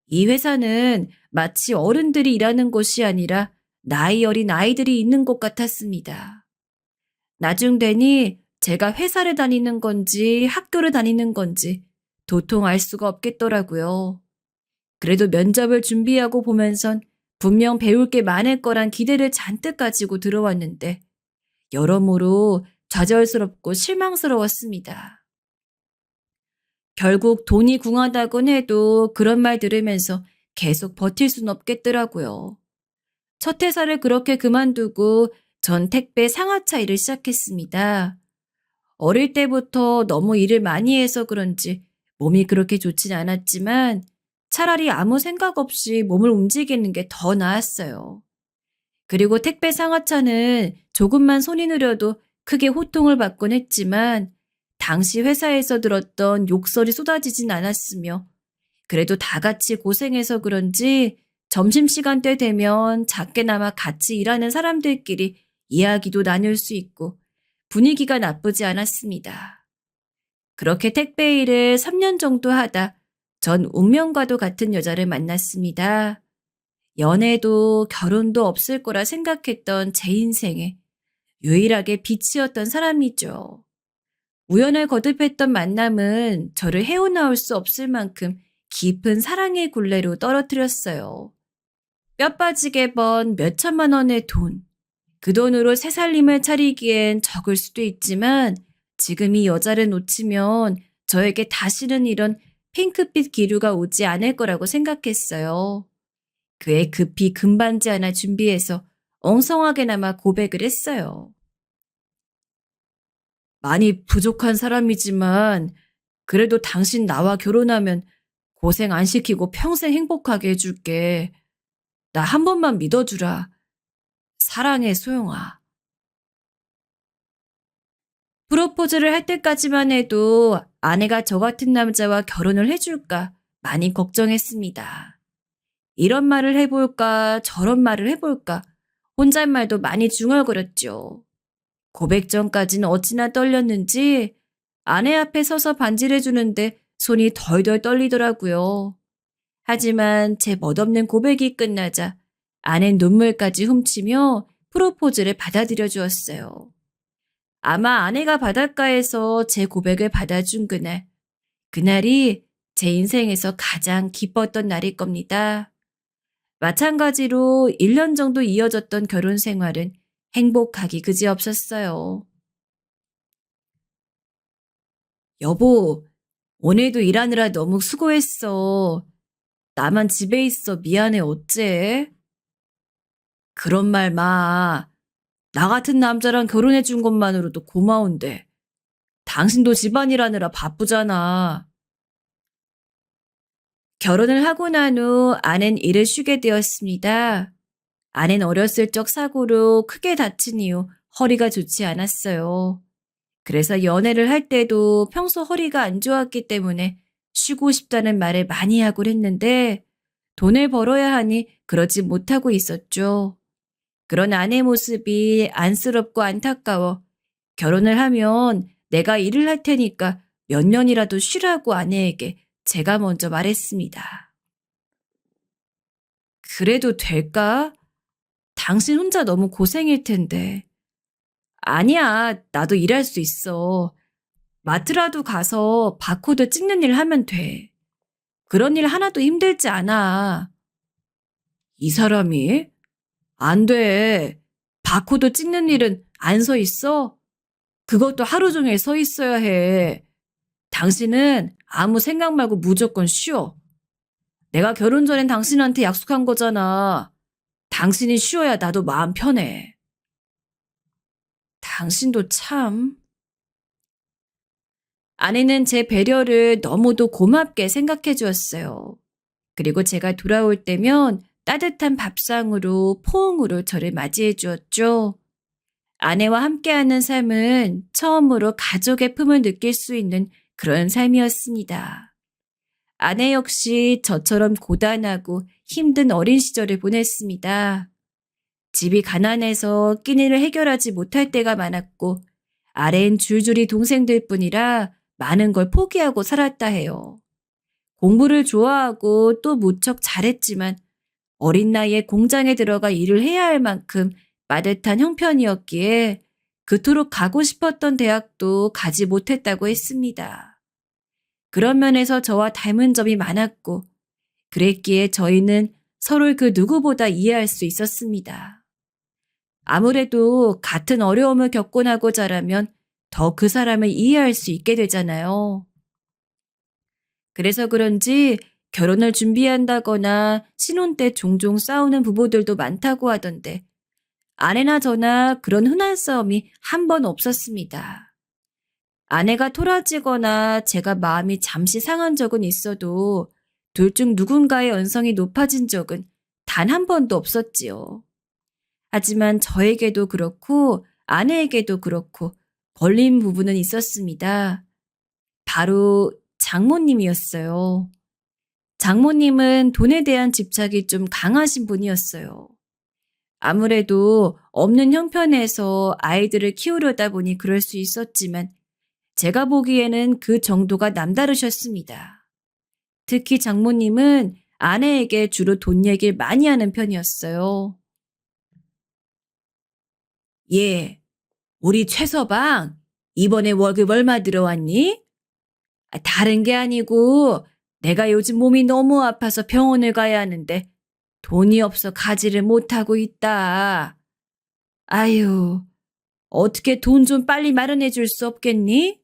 이 회사는 마치 어른들이 일하는 곳이 아니라 나이 어린 아이들이 있는 곳 같았습니다. 나중 되니 제가 회사를 다니는 건지 학교를 다니는 건지 도통 알 수가 없겠더라고요. 그래도 면접을 준비하고 보면선 분명 배울 게 많을 거란 기대를 잔뜩 가지고 들어왔는데 여러모로 좌절스럽고 실망스러웠습니다. 결국 돈이 궁하다곤 해도 그런 말 들으면서 계속 버틸 순 없겠더라고요. 첫 회사를 그렇게 그만두고 전 택배 상하차 일을 시작했습니다. 어릴 때부터 너무 일을 많이 해서 그런지 몸이 그렇게 좋진 않았지만 차라리 아무 생각 없이 몸을 움직이는 게 더 나았어요. 그리고 택배 상하차는 조금만 손이 느려도 크게 호통을 받곤 했지만 당시 회사에서 들었던 욕설이 쏟아지진 않았으며 그래도 다 같이 고생해서 그런지 점심시간 때 되면 작게나마 같이 일하는 사람들끼리 이야기도 나눌 수 있고 분위기가 나쁘지 않았습니다. 그렇게 택배 일을 3년 정도 하다 전 운명과도 같은 여자를 만났습니다. 연애도 결혼도 없을 거라 생각했던 제 인생에 유일하게 빛이었던 사람이죠. 우연을 거듭했던 만남은 저를 헤어나올 수 없을 만큼 깊은 사랑의 굴레로 떨어뜨렸어요. 뼈 빠지게 번 몇천만 원의 돈. 그 돈으로 새 살림을 차리기엔 적을 수도 있지만 지금 이 여자를 놓치면 저에게 다시는 이런 핑크빛 기류가 오지 않을 거라고 생각했어요. 그에 급히 금반지 하나 준비해서 엉성하게나마 고백을 했어요. 많이 부족한 사람이지만 그래도 당신 나와 결혼하면 고생 안 시키고 평생 행복하게 해줄게. 나 한 번만 믿어주라. 사랑해, 소영아. 프로포즈를 할 때까지만 해도 아내가 저 같은 남자와 결혼을 해줄까 많이 걱정했습니다. 이런 말을 해볼까 저런 말을 해볼까 혼잣말도 많이 중얼거렸죠. 고백 전까지는 어찌나 떨렸는지 아내 앞에 서서 반지를 주는데 손이 덜덜 떨리더라고요. 하지만 제 멋없는 고백이 끝나자 아낸 눈물까지 훔치며 프로포즈를 받아들여 주었어요. 아마 아내가 바닷가에서 제 고백을 받아준 그날이 제 인생에서 가장 기뻤던 날일 겁니다. 마찬가지로 1년 정도 이어졌던 결혼 생활은 행복하기 그지없었어요. 여보, 오늘도 일하느라 너무 수고했어. 나만 집에 있어 미안해 어째? 그런 말 마. 나 같은 남자랑 결혼해 준 것만으로도 고마운데. 당신도 집안일 하느라 바쁘잖아. 결혼을 하고 난 후 아낸 일을 쉬게 되었습니다. 아낸 어렸을 적 사고로 크게 다친 이후 허리가 좋지 않았어요. 그래서 연애를 할 때도 평소 허리가 안 좋았기 때문에 쉬고 싶다는 말을 많이 하곤 했는데 돈을 벌어야 하니 그러지 못하고 있었죠. 그런 아내 모습이 안쓰럽고 안타까워 결혼을 하면 내가 일을 할 테니까 몇 년이라도 쉬라고 아내에게 제가 먼저 말했습니다. 그래도 될까? 당신 혼자 너무 고생일 텐데. 아니야, 나도 일할 수 있어. 마트라도 가서 바코드 찍는 일 하면 돼. 그런 일 하나도 힘들지 않아. 이 사람이? 안 돼. 바코드 찍는 일은 안 서 있어? 그것도 하루 종일 서 있어야 해. 당신은 아무 생각 말고 무조건 쉬어. 내가 결혼 전엔 당신한테 약속한 거잖아. 당신이 쉬어야 나도 마음 편해. 당신도 참. 아내는 제 배려를 너무도 고맙게 생각해 주었어요. 그리고 제가 돌아올 때면 따뜻한 밥상으로 포옹으로 저를 맞이해 주었죠. 아내와 함께하는 삶은 처음으로 가족의 품을 느낄 수 있는 그런 삶이었습니다. 아내 역시 저처럼 고단하고 힘든 어린 시절을 보냈습니다. 집이 가난해서 끼니를 해결하지 못할 때가 많았고 아래엔 줄줄이 동생들 뿐이라 많은 걸 포기하고 살았다 해요. 공부를 좋아하고 또 무척 잘했지만 어린 나이에 공장에 들어가 일을 해야 할 만큼 빠듯한 형편이었기에 그토록 가고 싶었던 대학도 가지 못했다고 했습니다. 그런 면에서 저와 닮은 점이 많았고 그랬기에 저희는 서로를 그 누구보다 이해할 수 있었습니다. 아무래도 같은 어려움을 겪고 나고 자라면 더 그 사람을 이해할 수 있게 되잖아요. 그래서 그런지 결혼을 준비한다거나 신혼 때 종종 싸우는 부부들도 많다고 하던데 아내나 저나 그런 흔한 싸움이 한 번 없었습니다. 아내가 토라지거나 제가 마음이 잠시 상한 적은 있어도 둘 중 누군가의 언성이 높아진 적은 단 한 번도 없었지요. 하지만 저에게도 그렇고 아내에게도 그렇고 걸린 부분은 있었습니다. 바로 장모님이었어요. 장모님은 돈에 대한 집착이 좀 강하신 분이었어요. 아무래도 없는 형편에서 아이들을 키우려다 보니 그럴 수 있었지만 제가 보기에는 그 정도가 남다르셨습니다. 특히 장모님은 아내에게 주로 돈 얘기를 많이 하는 편이었어요. 예, 우리 최서방, 이번에 월급 얼마 들어왔니? 다른 게 아니고 내가 요즘 몸이 너무 아파서 병원을 가야 하는데 돈이 없어 가지를 못하고 있다. 아유, 어떻게 돈 좀 빨리 마련해 줄 수 없겠니?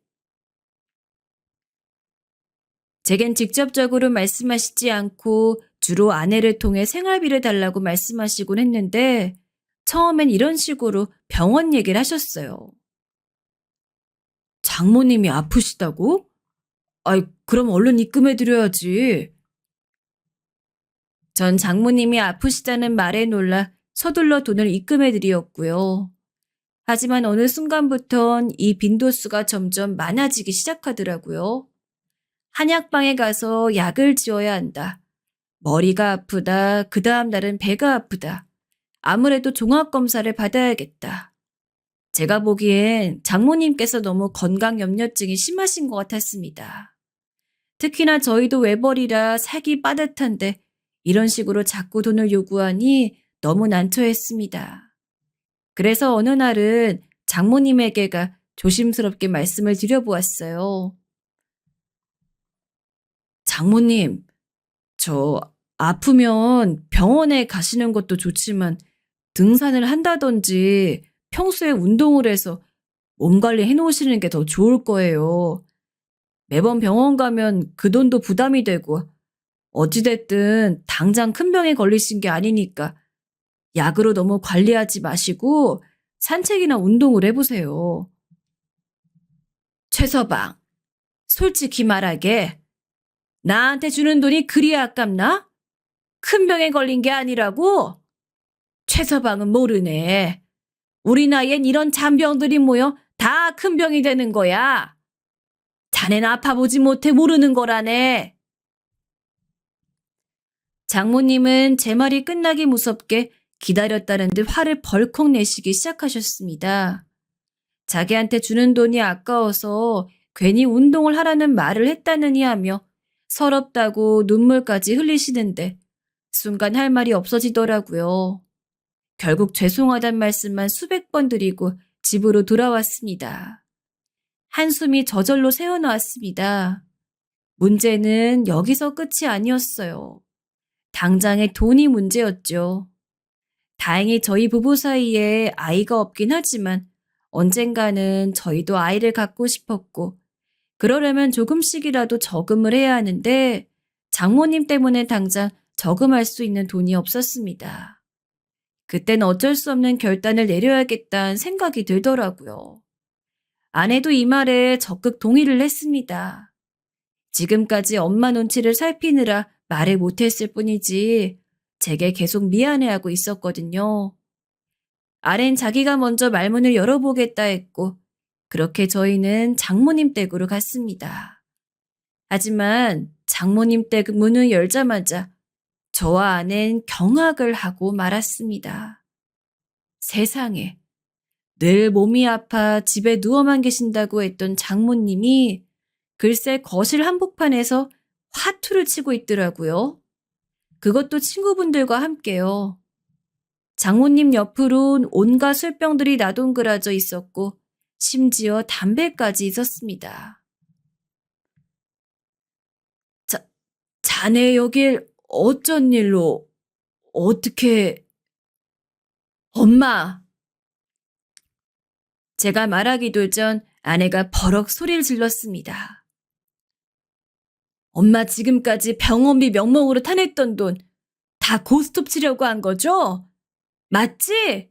제겐 직접적으로 말씀하시지 않고 주로 아내를 통해 생활비를 달라고 말씀하시곤 했는데 처음엔 이런 식으로 병원 얘기를 하셨어요. 장모님이 아프시다고? 아이, 그럼 얼른 입금해 드려야지. 전 장모님이 아프시다는 말에 놀라 서둘러 돈을 입금해 드리었고요. 하지만 어느 순간부턴 이 빈도수가 점점 많아지기 시작하더라고요. 한약방에 가서 약을 지어야 한다. 머리가 아프다. 그 다음 날은 배가 아프다. 아무래도 종합검사를 받아야겠다. 제가 보기엔 장모님께서 너무 건강 염려증이 심하신 것 같았습니다. 특히나 저희도 외벌이라 살기 빠듯한데 이런 식으로 자꾸 돈을 요구하니 너무 난처했습니다. 그래서 어느 날은 장모님에게가 조심스럽게 말씀을 드려보았어요. 장모님, 저 아프면 병원에 가시는 것도 좋지만 등산을 한다든지 평소에 운동을 해서 몸 관리 해놓으시는 게 더 좋을 거예요. 매번 병원 가면 그 돈도 부담이 되고 어찌됐든 당장 큰 병에 걸리신 게 아니니까 약으로 너무 관리하지 마시고 산책이나 운동을 해보세요. 최서방, 솔직히 말하게 나한테 주는 돈이 그리 아깝나? 큰 병에 걸린 게 아니라고? 최서방은 모르네. 우리 나이엔 이런 잔병들이 모여 다 큰 병이 되는 거야. 자넨 아파보지 못해 모르는 거라네. 장모님은 제 말이 끝나기 무섭게 기다렸다는 듯 화를 벌컥 내시기 시작하셨습니다. 자기한테 주는 돈이 아까워서 괜히 운동을 하라는 말을 했다느니 하며 서럽다고 눈물까지 흘리시는데 순간 할 말이 없어지더라고요. 결국 죄송하단 말씀만 수백 번 드리고 집으로 돌아왔습니다. 한숨이 저절로 새어나왔습니다. 문제는 여기서 끝이 아니었어요. 당장의 돈이 문제였죠. 다행히 저희 부부 사이에 아이가 없긴 하지만 언젠가는 저희도 아이를 갖고 싶었고 그러려면 조금씩이라도 저금을 해야 하는데 장모님 때문에 당장 저금할 수 있는 돈이 없었습니다. 그땐 어쩔 수 없는 결단을 내려야겠다는 생각이 들더라고요. 아내도 이 말에 적극 동의를 했습니다. 지금까지 엄마 눈치를 살피느라 말을 못했을 뿐이지 제게 계속 미안해하고 있었거든요. 아렌 자기가 먼저 말문을 열어보겠다 했고 그렇게 저희는 장모님 댁으로 갔습니다. 하지만 장모님 댁 문을 열자마자 저와 아내는 경악을 하고 말았습니다. 세상에, 늘 몸이 아파 집에 누워만 계신다고 했던 장모님이 글쎄 거실 한복판에서 화투를 치고 있더라고요. 그것도 친구분들과 함께요. 장모님 옆으론 온갖 술병들이 나동그라져 있었고 심지어 담배까지 있었습니다. 자네 여길 어쩐 일로 어떻게... 엄마! 제가 말하기도 전 아내가 버럭 소리를 질렀습니다. 엄마 지금까지 병원비 명목으로 타냈던 돈 다 고스톱 치려고 한 거죠? 맞지?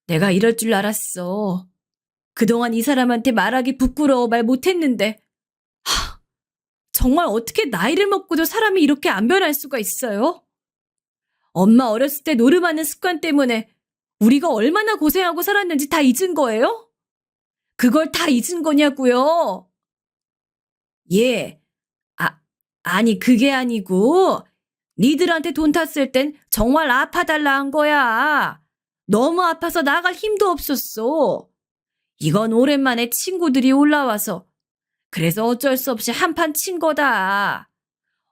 내가 이럴 줄 알았어. 그동안 이 사람한테 말하기 부끄러워 말 못했는데 정말 어떻게 나이를 먹고도 사람이 이렇게 안 변할 수가 있어요? 엄마 어렸을 때 노름하는 습관 때문에 우리가 얼마나 고생하고 살았는지 다 잊은 거예요? 그걸 다 잊은 거냐고요? 예, 아니 그게 아니고 니들한테 돈 탔을 땐 정말 아파달라 한 거야. 너무 아파서 나갈 힘도 없었어. 이건 오랜만에 친구들이 올라와서 그래서 어쩔 수 없이 한판 친 거다.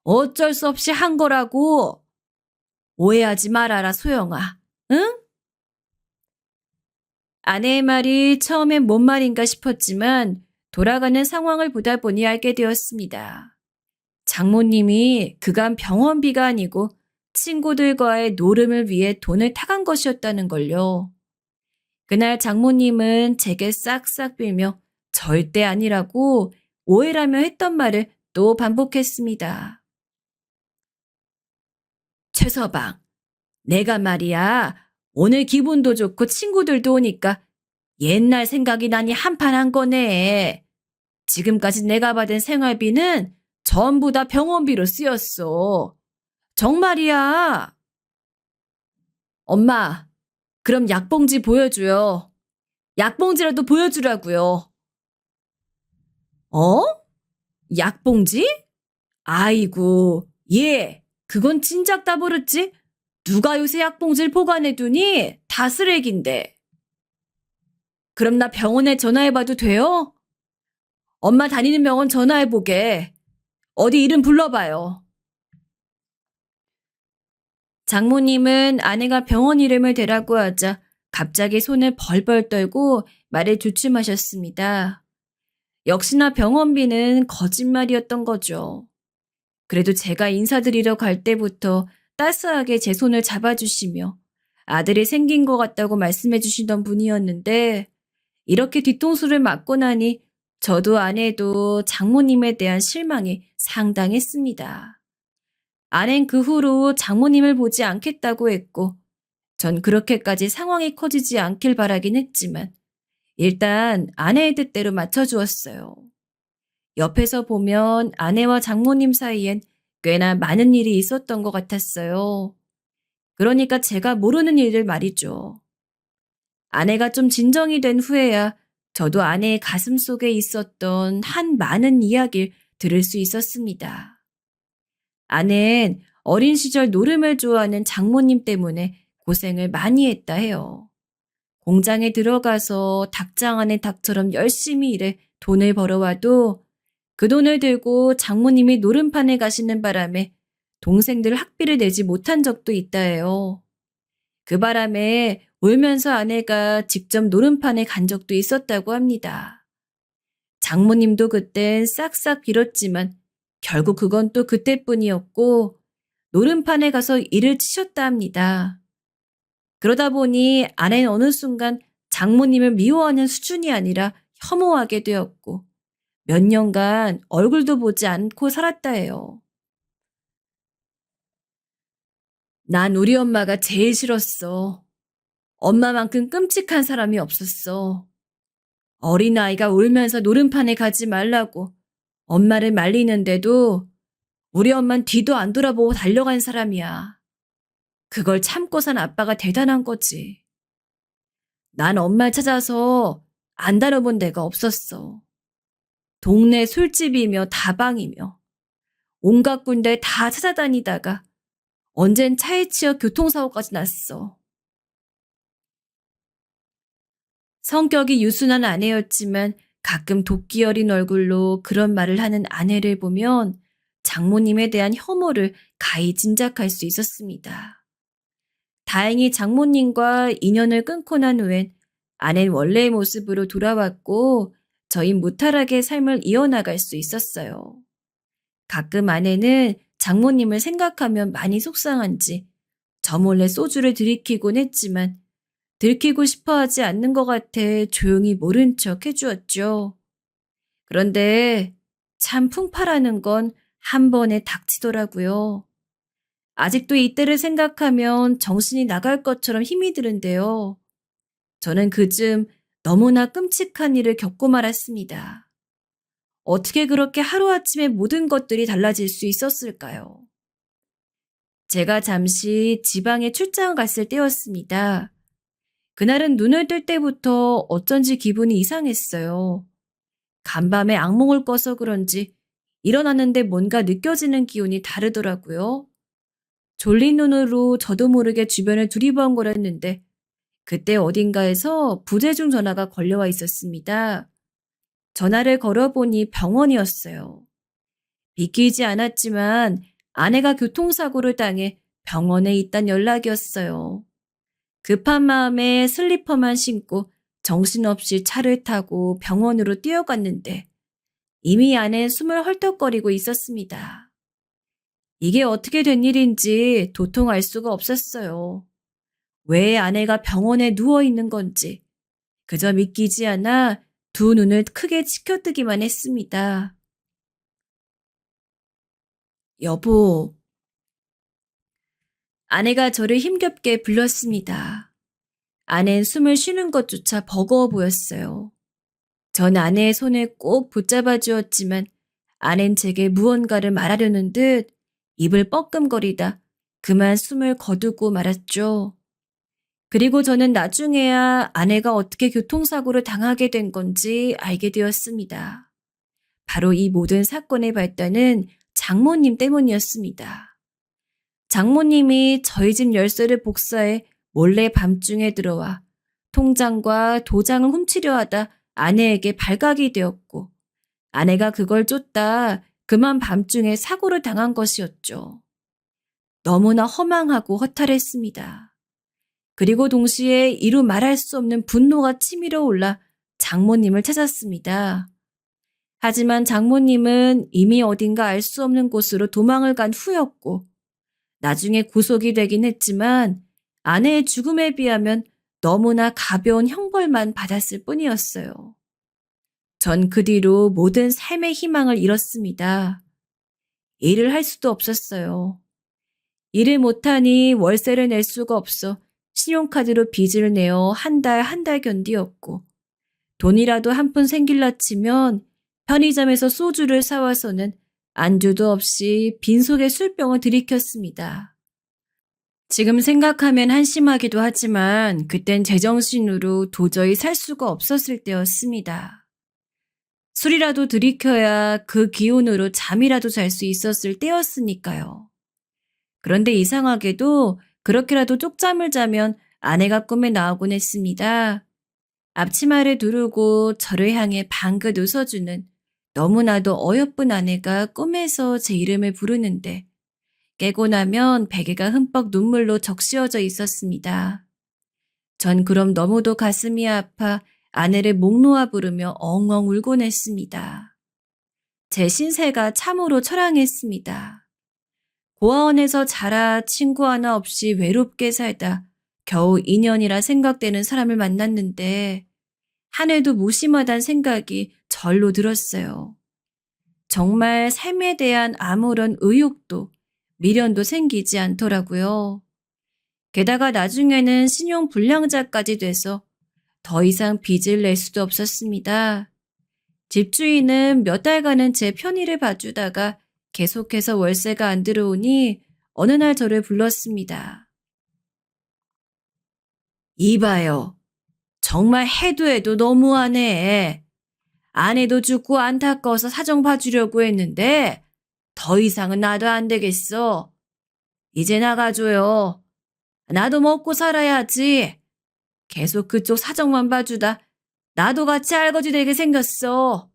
어쩔 수 없이 한 거라고. 오해하지 말아라, 소영아. 응? 아내의 말이 처음엔 뭔 말인가 싶었지만 돌아가는 상황을 보다 보니 알게 되었습니다. 장모님이 그간 병원비가 아니고 친구들과의 노름을 위해 돈을 타간 것이었다는 걸요. 그날 장모님은 제게 싹싹 빌며 절대 아니라고 오해라며 했던 말을 또 반복했습니다. 최서방, 내가 말이야, 오늘 기분도 좋고 친구들도 오니까 옛날 생각이 나니 한판 한 거네. 지금까지 내가 받은 생활비는 전부 다 병원비로 쓰였어. 정말이야. 엄마, 그럼 약봉지 보여줘요. 약봉지라도 보여주라고요. 어? 약봉지? 아이고, 예, 그건 진작 다 버렸지. 누가 요새 약봉지를 보관해두니? 다 쓰레기인데. 그럼 나 병원에 전화해봐도 돼요? 엄마 다니는 병원 전화해보게. 어디 이름 불러봐요. 장모님은 아내가 병원 이름을 대라고 하자 갑자기 손을 벌벌 떨고 말을 주춤하셨습니다. 역시나 병원비는 거짓말이었던 거죠. 그래도 제가 인사드리러 갈 때부터 따스하게 제 손을 잡아주시며 아들이 생긴 것 같다고 말씀해 주시던 분이었는데 이렇게 뒤통수를 맞고 나니 저도 아내도 장모님에 대한 실망이 상당했습니다. 아낸 그 후로 장모님을 보지 않겠다고 했고 전 그렇게까지 상황이 커지지 않길 바라긴 했지만 일단 아내의 뜻대로 맞춰주었어요. 옆에서 보면 아내와 장모님 사이엔 꽤나 많은 일이 있었던 것 같았어요. 그러니까 제가 모르는 일들 말이죠. 아내가 좀 진정이 된 후에야 저도 아내의 가슴 속에 있었던 한 많은 이야기를 들을 수 있었습니다. 아내는 어린 시절 노름을 좋아하는 장모님 때문에 고생을 많이 했다 해요. 공장에 들어가서 닭장 안의 닭처럼 열심히 일해 돈을 벌어와도 그 돈을 들고 장모님이 노름판에 가시는 바람에 동생들 학비를 내지 못한 적도 있다 해요. 그 바람에 울면서 아내가 직접 노름판에 간 적도 있었다고 합니다. 장모님도 그땐 싹싹 빌었지만 결국 그건 또 그때뿐이었고 노름판에 가서 일을 치셨다 합니다. 그러다 보니 아내는 어느 순간 장모님을 미워하는 수준이 아니라 혐오하게 되었고 몇 년간 얼굴도 보지 않고 살았다 해요. 난 우리 엄마가 제일 싫었어. 엄마만큼 끔찍한 사람이 없었어. 어린아이가 울면서 노름판에 가지 말라고 엄마를 말리는데도 우리 엄만 뒤도 안 돌아보고 달려간 사람이야. 그걸 참고 산 아빠가 대단한 거지. 난 엄마를 찾아서 안 다뤄본 데가 없었어. 동네 술집이며 다방이며 온갖 군데 다 찾아다니다가 언젠 차에 치여 교통사고까지 났어. 성격이 유순한 아내였지만 가끔 도끼 어린 얼굴로 그런 말을 하는 아내를 보면 장모님에 대한 혐오를 가히 짐작할 수 있었습니다. 다행히 장모님과 인연을 끊고 난 후엔 아내는 원래의 모습으로 돌아왔고 저희 무탈하게 삶을 이어나갈 수 있었어요. 가끔 아내는 장모님을 생각하면 많이 속상한지 저 몰래 소주를 들이키곤 했지만 들키고 싶어 하지 않는 것 같아 조용히 모른 척 해주었죠. 그런데 참 풍파라는 건 한 번에 닥치더라고요. 아직도 이때를 생각하면 정신이 나갈 것처럼 힘이 드는데요. 저는 그쯤 너무나 끔찍한 일을 겪고 말았습니다. 어떻게 그렇게 하루아침에 모든 것들이 달라질 수 있었을까요? 제가 잠시 지방에 출장을 갔을 때였습니다. 그날은 눈을 뜰 때부터 어쩐지 기분이 이상했어요. 간밤에 악몽을 꿔서 그런지 일어났는데 뭔가 느껴지는 기운이 다르더라고요. 졸린 눈으로 저도 모르게 주변을 두리번거렸는데 그때 어딘가에서 부재중 전화가 걸려와 있었습니다. 전화를 걸어보니 병원이었어요. 믿기지 않았지만 아내가 교통사고를 당해 병원에 있단 연락이었어요. 급한 마음에 슬리퍼만 신고 정신없이 차를 타고 병원으로 뛰어갔는데 이미 안에 숨을 헐떡거리고 있었습니다. 이게 어떻게 된 일인지 도통 알 수가 없었어요. 왜 아내가 병원에 누워 있는 건지 그저 믿기지 않아 두 눈을 크게 치켜뜨기만 했습니다. 여보, 아내가 저를 힘겹게 불렀습니다. 아내는 숨을 쉬는 것조차 버거워 보였어요. 전 아내의 손을 꼭 붙잡아 주었지만 아낸 제게 무언가를 말하려는 듯 입을 뻐끔거리다 그만 숨을 거두고 말았죠. 그리고 저는 나중에야 아내가 어떻게 교통사고를 당하게 된 건지 알게 되었습니다. 바로 이 모든 사건의 발단은 장모님 때문이었습니다. 장모님이 저희 집 열쇠를 복사해 몰래 밤중에 들어와 통장과 도장을 훔치려 하다 아내에게 발각이 되었고 아내가 그걸 쫓다 그만 밤중에 사고를 당한 것이었죠. 너무나 허망하고 허탈했습니다. 그리고 동시에 이루 말할 수 없는 분노가 치밀어 올라 장모님을 찾았습니다. 하지만 장모님은 이미 어딘가 알 수 없는 곳으로 도망을 간 후였고 나중에 구속이 되긴 했지만 아내의 죽음에 비하면 너무나 가벼운 형벌만 받았을 뿐이었어요. 전 그 뒤로 모든 삶의 희망을 잃었습니다. 일을 할 수도 없었어요. 일을 못하니 월세를 낼 수가 없어 신용카드로 빚을 내어 한 달 견디었고 돈이라도 한 푼 생길라 치면 편의점에서 소주를 사와서는 안주도 없이 빈속에 술병을 들이켰습니다. 지금 생각하면 한심하기도 하지만 그땐 제정신으로 도저히 살 수가 없었을 때였습니다. 술이라도 들이켜야 그 기운으로 잠이라도 잘 수 있었을 때였으니까요. 그런데 이상하게도 그렇게라도 쪽잠을 자면 아내가 꿈에 나오곤 했습니다. 앞치마를 두르고 저를 향해 방긋 웃어주는 너무나도 어여쁜 아내가 꿈에서 제 이름을 부르는데 깨고 나면 베개가 흠뻑 눈물로 적시어져 있었습니다. 전 그럼 너무도 가슴이 아파 아내를 목 놓아 부르며 엉엉 울곤 했습니다. 제 신세가 참으로 처량했습니다. 고아원에서 자라 친구 하나 없이 외롭게 살다 겨우 2년이라 생각되는 사람을 만났는데 하늘도 무심하단 생각이 절로 들었어요. 정말 삶에 대한 아무런 의욕도 미련도 생기지 않더라고요. 게다가 나중에는 신용 불량자까지 돼서 더 이상 빚을 낼 수도 없었습니다. 집주인은 몇 달간은 제 편의를 봐주다가 계속해서 월세가 안 들어오니 어느 날 저를 불렀습니다. 이봐요. 정말 해도 해도 너무하네. 아내도 죽고 안타까워서 사정 봐주려고 했는데 더 이상은 나도 안 되겠어. 이제 나가줘요. 나도 먹고 살아야지. 계속 그쪽 사정만 봐주다 나도 같이 알거지 되게 생겼어.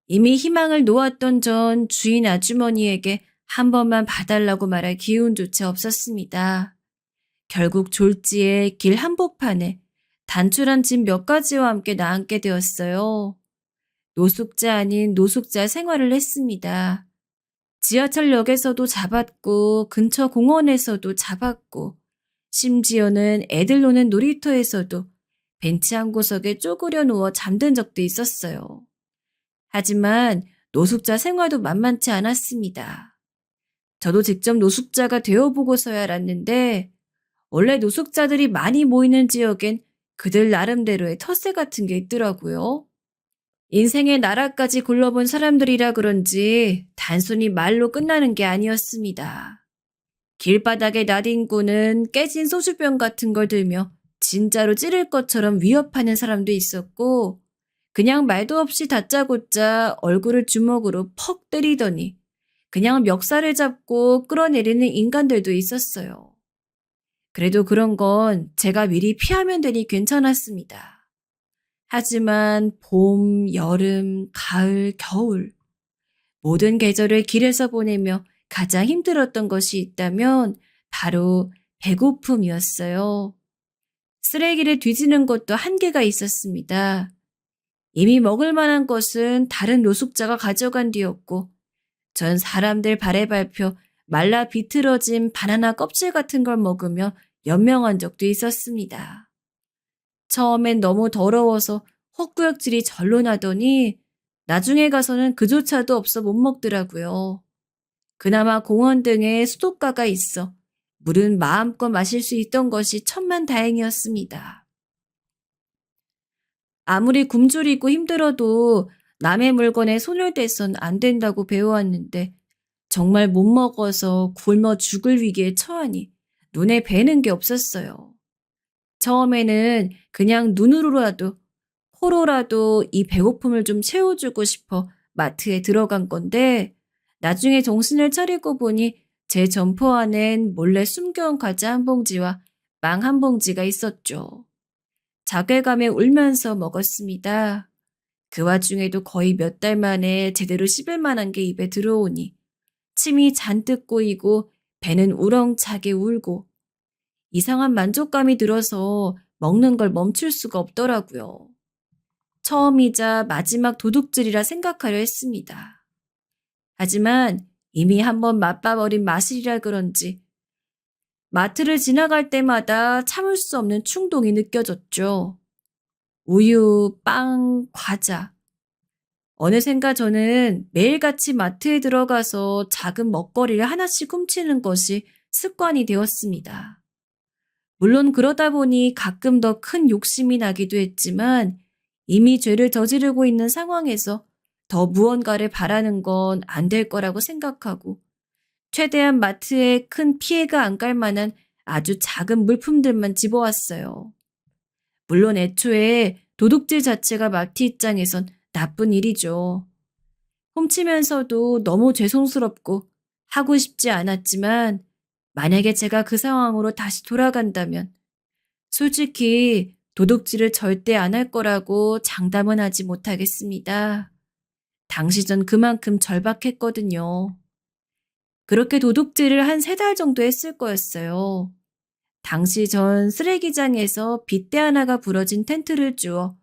이미 희망을 놓았던 전 주인 아주머니에게 한 번만 봐달라고 말할 기운조차 없었습니다. 결국 졸지에 길 한복판에 단출한 집 몇 가지와 함께 나앉게 되었어요. 노숙자 아닌 노숙자 생활을 했습니다. 지하철역에서도 잡았고 근처 공원에서도 잡았고 심지어는 애들 노는 놀이터에서도 벤치 한 구석에 쪼그려 누워 잠든 적도 있었어요. 하지만 노숙자 생활도 만만치 않았습니다. 저도 직접 노숙자가 되어보고서야 알았는데 원래 노숙자들이 많이 모이는 지역엔 그들 나름대로의 텃세 같은 게 있더라고요. 인생의 나라까지 굴러본 사람들이라 그런지 단순히 말로 끝나는 게 아니었습니다. 길바닥에 나뒹구는 깨진 소주병 같은 걸 들며 진짜로 찌를 것처럼 위협하는 사람도 있었고, 그냥 말도 없이 다짜고짜 얼굴을 주먹으로 퍽 때리더니 그냥 멱살을 잡고 끌어내리는 인간들도 있었어요. 그래도 그런 건 제가 미리 피하면 되니 괜찮았습니다. 하지만 봄, 여름, 가을, 겨울 모든 계절을 길에서 보내며 가장 힘들었던 것이 있다면 바로 배고픔이었어요. 쓰레기를 뒤지는 것도 한계가 있었습니다. 이미 먹을 만한 것은 다른 노숙자가 가져간 뒤였고 전 사람들 발에 밟혀 말라 비틀어진 바나나 껍질 같은 걸 먹으며 연명한 적도 있었습니다. 처음엔 너무 더러워서 헛구역질이 절로 나더니 나중에 가서는 그조차도 없어 못 먹더라고요. 그나마 공원 등에 수도가가 있어 물은 마음껏 마실 수 있던 것이 천만다행이었습니다. 아무리 굶주리고 힘들어도 남의 물건에 손을 대선 안 된다고 배워왔는데 정말 못 먹어서 굶어 죽을 위기에 처하니 눈에 뵈는 게 없었어요. 처음에는 그냥 눈으로라도 코로라도 이 배고픔을 좀 채워주고 싶어 마트에 들어간 건데 나중에 정신을 차리고 보니 제 점퍼 안엔 몰래 숨겨온 과자 한 봉지와 빵 한 봉지가 있었죠. 자괴감에 울면서 먹었습니다. 그 와중에도 거의 몇 달 만에 제대로 씹을 만한 게 입에 들어오니 침이 잔뜩 고이고 배는 우렁차게 울고 이상한 만족감이 들어서 먹는 걸 멈출 수가 없더라고요. 처음이자 마지막 도둑질이라 생각하려 했습니다. 하지만 이미 한번 맛봐버린 맛이라 그런지 마트를 지나갈 때마다 참을 수 없는 충동이 느껴졌죠. 우유, 빵, 과자. 어느샌가 저는 매일같이 마트에 들어가서 작은 먹거리를 하나씩 훔치는 것이 습관이 되었습니다. 물론 그러다 보니 가끔 더 큰 욕심이 나기도 했지만 이미 죄를 저지르고 있는 상황에서 더 무언가를 바라는 건 안 될 거라고 생각하고 최대한 마트에 큰 피해가 안 갈 만한 아주 작은 물품들만 집어왔어요. 물론 애초에 도둑질 자체가 마트 입장에선 나쁜 일이죠. 훔치면서도 너무 죄송스럽고 하고 싶지 않았지만 만약에 제가 그 상황으로 다시 돌아간다면 솔직히 도둑질을 절대 안 할 거라고 장담은 하지 못하겠습니다. 당시 전 그만큼 절박했거든요. 그렇게 도둑질을 한 3달 정도 했을 거였어요. 당시 전 쓰레기장에서 빗대 하나가 부러진 텐트를 주워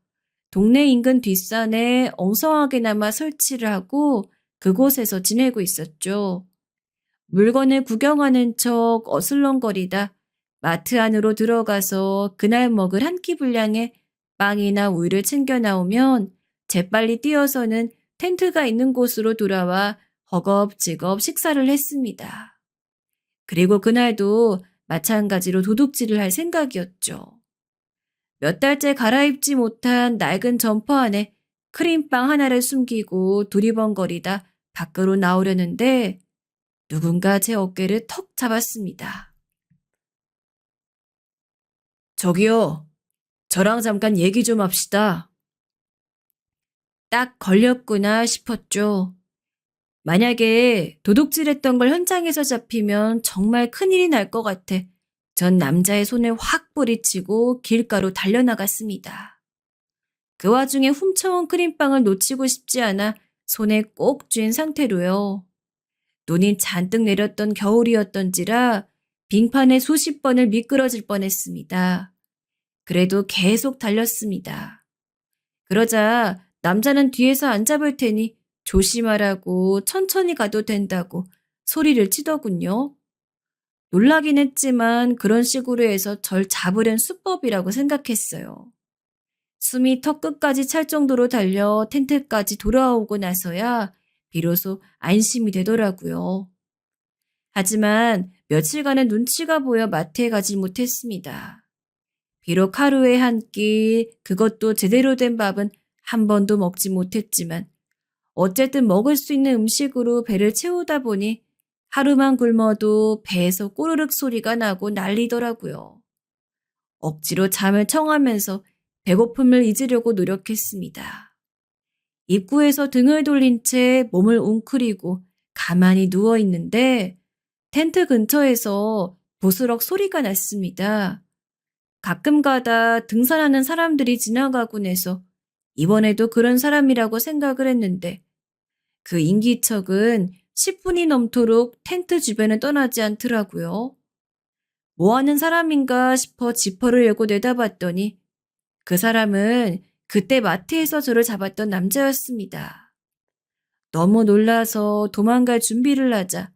동네 인근 뒷산에 엉성하게나마 설치를 하고 그곳에서 지내고 있었죠. 물건을 구경하는 척 어슬렁거리다 마트 안으로 들어가서 그날 먹을 한 끼 분량의 빵이나 우유를 챙겨 나오면 재빨리 뛰어서는 텐트가 있는 곳으로 돌아와 허겁지겁 식사를 했습니다. 그리고 그날도 마찬가지로 도둑질을 할 생각이었죠. 몇 달째 갈아입지 못한 낡은 점퍼 안에 크림빵 하나를 숨기고 두리번거리다 밖으로 나오려는데 누군가 제 어깨를 턱 잡았습니다. 저기요, 저랑 잠깐 얘기 좀 합시다. 딱 걸렸구나 싶었죠. 만약에 도둑질했던 걸 현장에서 잡히면 정말 큰일이 날 것 같아 전 남자의 손을 확 뿌리치고 길가로 달려나갔습니다. 그 와중에 훔쳐온 크림빵을 놓치고 싶지 않아 손에 꼭 쥔 상태로요. 눈이 잔뜩 내렸던 겨울이었던지라 빙판에 수십 번을 미끄러질 뻔했습니다. 그래도 계속 달렸습니다. 그러자 남자는 뒤에서 안 잡을 테니 조심하라고 천천히 가도 된다고 소리를 치더군요. 놀라긴 했지만 그런 식으로 해서 절 잡으려는 수법이라고 생각했어요. 숨이 턱 끝까지 찰 정도로 달려 텐트까지 돌아오고 나서야 비로소 안심이 되더라고요. 하지만 며칠간은 눈치가 보여 마트에 가지 못했습니다. 비록 하루에 한 끼, 그것도 제대로 된 밥은 한 번도 먹지 못했지만 어쨌든 먹을 수 있는 음식으로 배를 채우다 보니 하루만 굶어도 배에서 꼬르륵 소리가 나고 난리더라고요. 억지로 잠을 청하면서 배고픔을 잊으려고 노력했습니다. 입구에서 등을 돌린 채 몸을 웅크리고 가만히 누워 있는데 텐트 근처에서 부스럭 소리가 났습니다. 가끔 가다 등산하는 사람들이 지나가곤 해서 이번에도 그런 사람이라고 생각을 했는데 그 인기척은 10분이 넘도록 텐트 주변을 떠나지 않더라고요. 뭐 하는 사람인가 싶어 지퍼를 열고 내다봤더니 그 사람은 그때 마트에서 저를 잡았던 남자였습니다. 너무 놀라서 도망갈 준비를 하자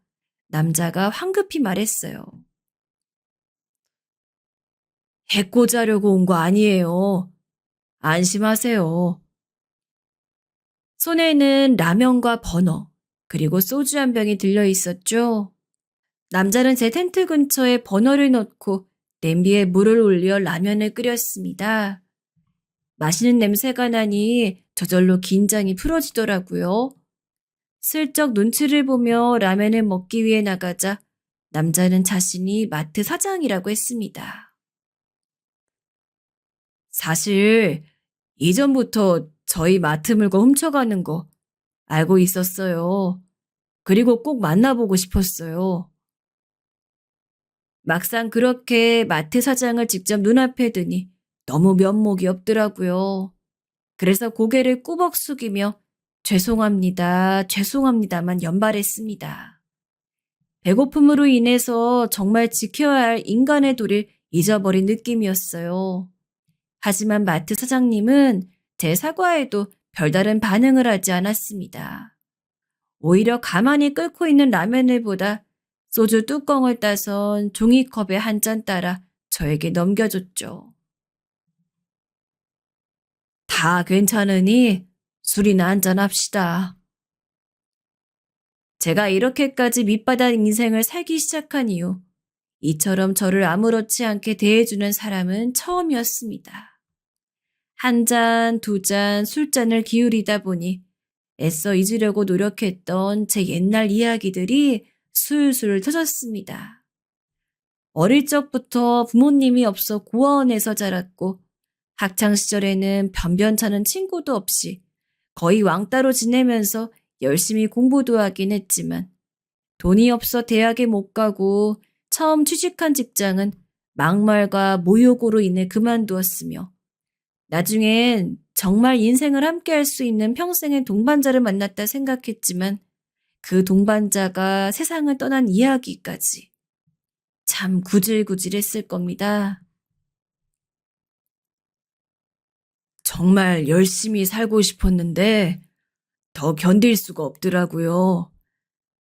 남자가 황급히 말했어요. 해코자려고 온 거 아니에요. 안심하세요. 손에는 라면과 버너, 그리고 소주 한 병이 들려 있었죠. 남자는 제 텐트 근처에 버너를 넣고 냄비에 물을 올려 라면을 끓였습니다. 맛있는 냄새가 나니 저절로 긴장이 풀어지더라고요. 슬쩍 눈치를 보며 라면을 먹기 위해 나가자 남자는 자신이 마트 사장이라고 했습니다. 사실 이전부터 저희 마트 물건 훔쳐가는 거 알고 있었어요. 그리고 꼭 만나보고 싶었어요. 막상 그렇게 마트 사장을 직접 눈앞에 두니 너무 면목이 없더라고요. 그래서 고개를 꾸벅 숙이며 죄송합니다, 죄송합니다만 연발했습니다. 배고픔으로 인해서 정말 지켜야 할 인간의 도리를 잊어버린 느낌이었어요. 하지만 마트 사장님은 제 사과에도 별다른 반응을 하지 않았습니다. 오히려 가만히 끓고 있는 라면을 보다 소주 뚜껑을 따선 종이컵에 한 잔 따라 저에게 넘겨줬죠. 다 괜찮으니 술이나 한잔 합시다. 제가 이렇게까지 밑바닥 인생을 살기 시작한 이후 이처럼 저를 아무렇지 않게 대해주는 사람은 처음이었습니다. 한 잔, 두 잔, 술잔을 기울이다 보니 애써 잊으려고 노력했던 제 옛날 이야기들이 술술 터졌습니다. 어릴 적부터 부모님이 없어 고아원에서 자랐고 학창시절에는 변변찮은 친구도 없이 거의 왕따로 지내면서 열심히 공부도 하긴 했지만 돈이 없어 대학에 못 가고 처음 취직한 직장은 막말과 모욕으로 인해 그만두었으며 나중엔 정말 인생을 함께 할 수 있는 평생의 동반자를 만났다 생각했지만 그 동반자가 세상을 떠난 이야기까지 참 구질구질했을 겁니다. 정말 열심히 살고 싶었는데 더 견딜 수가 없더라고요.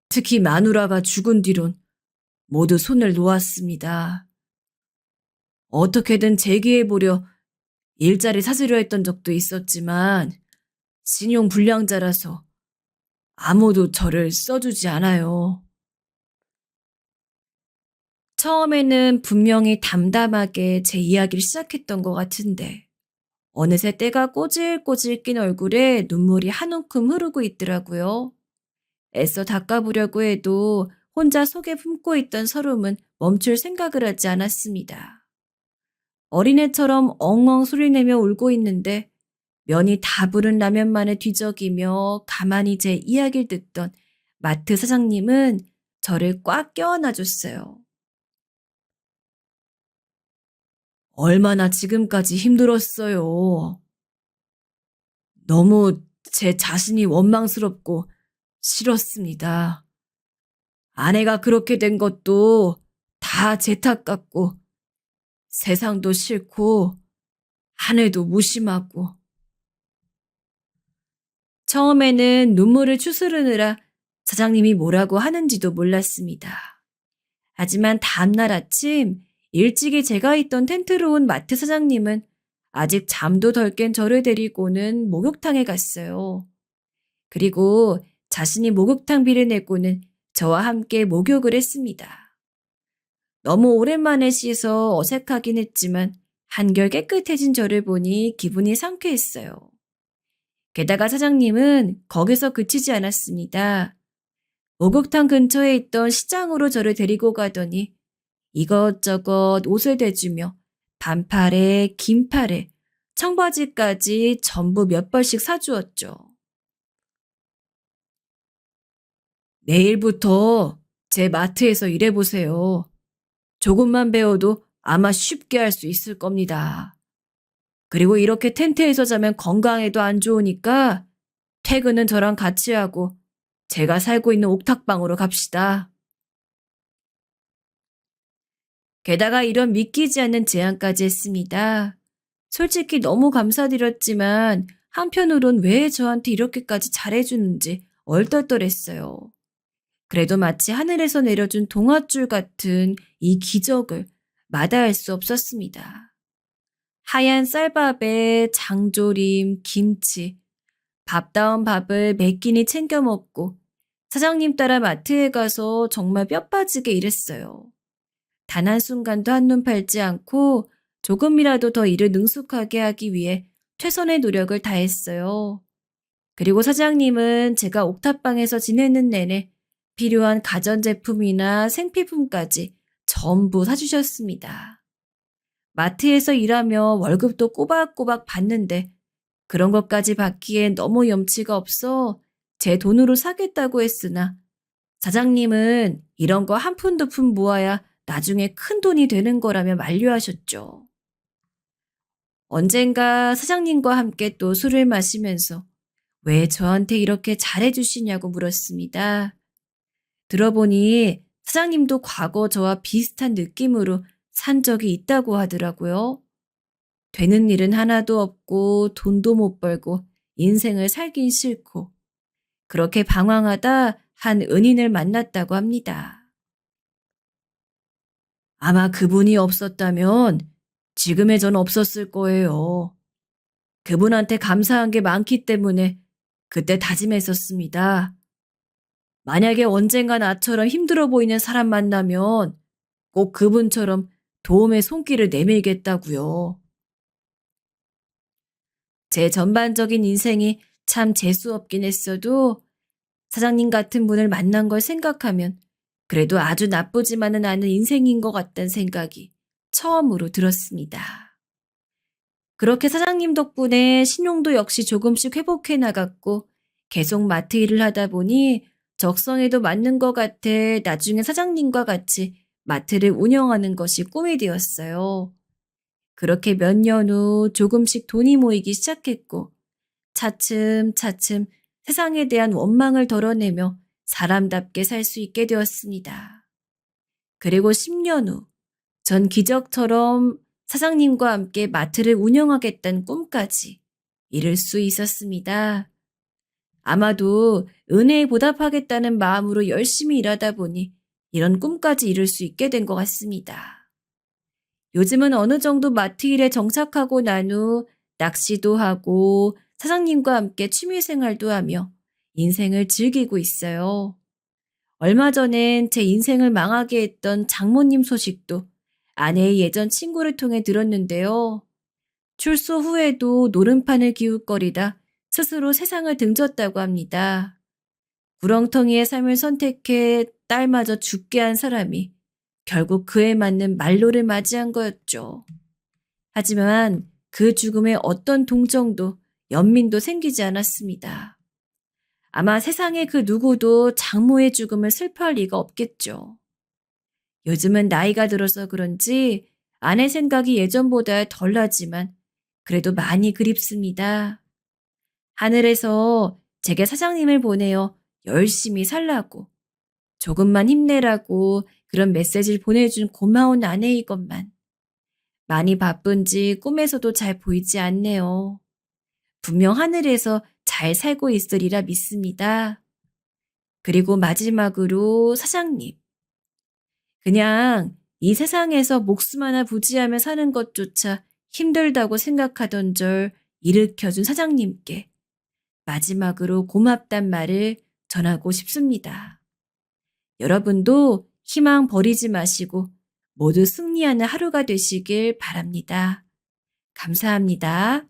특히 마누라가 죽은 뒤론 모두 손을 놓았습니다. 어떻게든 재기해보려 일자리 찾으려 했던 적도 있었지만 신용 불량자라서 아무도 저를 써주지 않아요. 처음에는 분명히 담담하게 제 이야기를 시작했던 것 같은데 어느새 때가 꼬질꼬질 낀 얼굴에 눈물이 한 움큼 흐르고 있더라고요. 애써 닦아보려고 해도 혼자 속에 품고 있던 서름은 멈출 생각을 하지 않았습니다. 어린애처럼 엉엉 소리내며 울고 있는데 면이 다 부른 라면만을 뒤적이며 가만히 제 이야기를 듣던 마트 사장님은 저를 꽉 껴안아줬어요. 얼마나 지금까지 힘들었어요. 너무 제 자신이 원망스럽고 싫었습니다. 아내가 그렇게 된 것도 다 제 탓 같고 세상도 싫고 하늘도 무심하고 처음에는 눈물을 추스르느라 사장님이 뭐라고 하는지도 몰랐습니다. 하지만 다음날 아침 일찍이 제가 있던 텐트로 온 마트 사장님은 아직 잠도 덜 깬 저를 데리고는 목욕탕에 갔어요. 그리고 자신이 목욕탕비를 내고는 저와 함께 목욕을 했습니다. 너무 오랜만에 씻어 어색하긴 했지만 한결 깨끗해진 저를 보니 기분이 상쾌했어요. 게다가 사장님은 거기서 그치지 않았습니다. 목욕탕 근처에 있던 시장으로 저를 데리고 가더니 이것저것 옷을 대주며 반팔에 긴팔에 청바지까지 전부 몇 벌씩 사주었죠. 내일부터 제 마트에서 일해보세요. 조금만 배워도 아마 쉽게 할 수 있을 겁니다. 그리고 이렇게 텐트에서 자면 건강에도 안 좋으니까 퇴근은 저랑 같이 하고 제가 살고 있는 옥탑방으로 갑시다. 게다가 이런 믿기지 않는 제안까지 했습니다. 솔직히 너무 감사드렸지만 한편으론 왜 저한테 이렇게까지 잘해주는지 얼떨떨했어요. 그래도 마치 하늘에서 내려준 동아줄 같은 이 기적을 마다할 수 없었습니다. 하얀 쌀밥에 장조림, 김치, 밥다운 밥을 몇 끼니 챙겨 먹고 사장님 따라 마트에 가서 정말 뼈 빠지게 일했어요. 단 한순간도 한눈 팔지 않고 조금이라도 더 일을 능숙하게 하기 위해 최선의 노력을 다했어요. 그리고 사장님은 제가 옥탑방에서 지내는 내내 필요한 가전제품이나 생필품까지 전부 사주셨습니다. 마트에서 일하며 월급도 꼬박꼬박 받는데 그런 것까지 받기엔 너무 염치가 없어 제 돈으로 사겠다고 했으나 사장님은 이런 거 한 푼 두 푼 모아야 나중에 큰 돈이 되는 거라며 만류하셨죠. 언젠가 사장님과 함께 또 술을 마시면서 왜 저한테 이렇게 잘해주시냐고 물었습니다. 들어보니 사장님도 과거 저와 비슷한 느낌으로 산 적이 있다고 하더라고요. 되는 일은 하나도 없고 돈도 못 벌고 인생을 살긴 싫고 그렇게 방황하다 한 은인을 만났다고 합니다. 아마 그분이 없었다면 지금의 전 없었을 거예요. 그분한테 감사한 게 많기 때문에 그때 다짐했었습니다. 만약에 언젠가 나처럼 힘들어 보이는 사람 만나면 꼭 그분처럼 도움의 손길을 내밀겠다고요. 제 전반적인 인생이 참 재수없긴 했어도 사장님 같은 분을 만난 걸 생각하면 그래도 아주 나쁘지만은 않은 인생인 것 같다는 생각이 처음으로 들었습니다. 그렇게 사장님 덕분에 신용도 역시 조금씩 회복해 나갔고 계속 마트 일을 하다 보니 적성에도 맞는 것 같아 나중에 사장님과 같이 마트를 운영하는 것이 꿈이 되었어요. 그렇게 몇 년 후 조금씩 돈이 모이기 시작했고 차츰차츰 세상에 대한 원망을 덜어내며 사람답게 살 수 있게 되었습니다. 그리고 10년 후 전 기적처럼 사장님과 함께 마트를 운영하겠다는 꿈까지 이룰 수 있었습니다. 아마도 은혜에 보답하겠다는 마음으로 열심히 일하다 보니 이런 꿈까지 이룰 수 있게 된 것 같습니다. 요즘은 어느 정도 마트 일에 정착하고 난 후 낚시도 하고 사장님과 함께 취미생활도 하며 인생을 즐기고 있어요. 얼마 전엔 제 인생을 망하게 했던 장모님 소식도 아내의 예전 친구를 통해 들었는데요. 출소 후에도 노름판을 기웃거리다 스스로 세상을 등졌다고 합니다. 구렁텅이의 삶을 선택해 딸마저 죽게 한 사람이 결국 그에 맞는 말로를 맞이한 거였죠. 하지만 그 죽음에 어떤 동정도 연민도 생기지 않았습니다. 아마 세상의 그 누구도 장모의 죽음을 슬퍼할 리가 없겠죠. 요즘은 나이가 들어서 그런지 아내 생각이 예전보다 덜 나지만 그래도 많이 그립습니다. 하늘에서 제게 사장님을 보내어 열심히 살라고 조금만 힘내라고 그런 메시지를 보내준 고마운 아내이건만 많이 바쁜지 꿈에서도 잘 보이지 않네요. 분명 하늘에서 잘 살고 있으리라 믿습니다. 그리고 마지막으로 사장님. 그냥 이 세상에서 목숨 하나 부지하며 사는 것조차 힘들다고 생각하던 절 일으켜준 사장님께 마지막으로 고맙단 말을 전하고 싶습니다. 여러분도 희망 버리지 마시고 모두 승리하는 하루가 되시길 바랍니다. 감사합니다.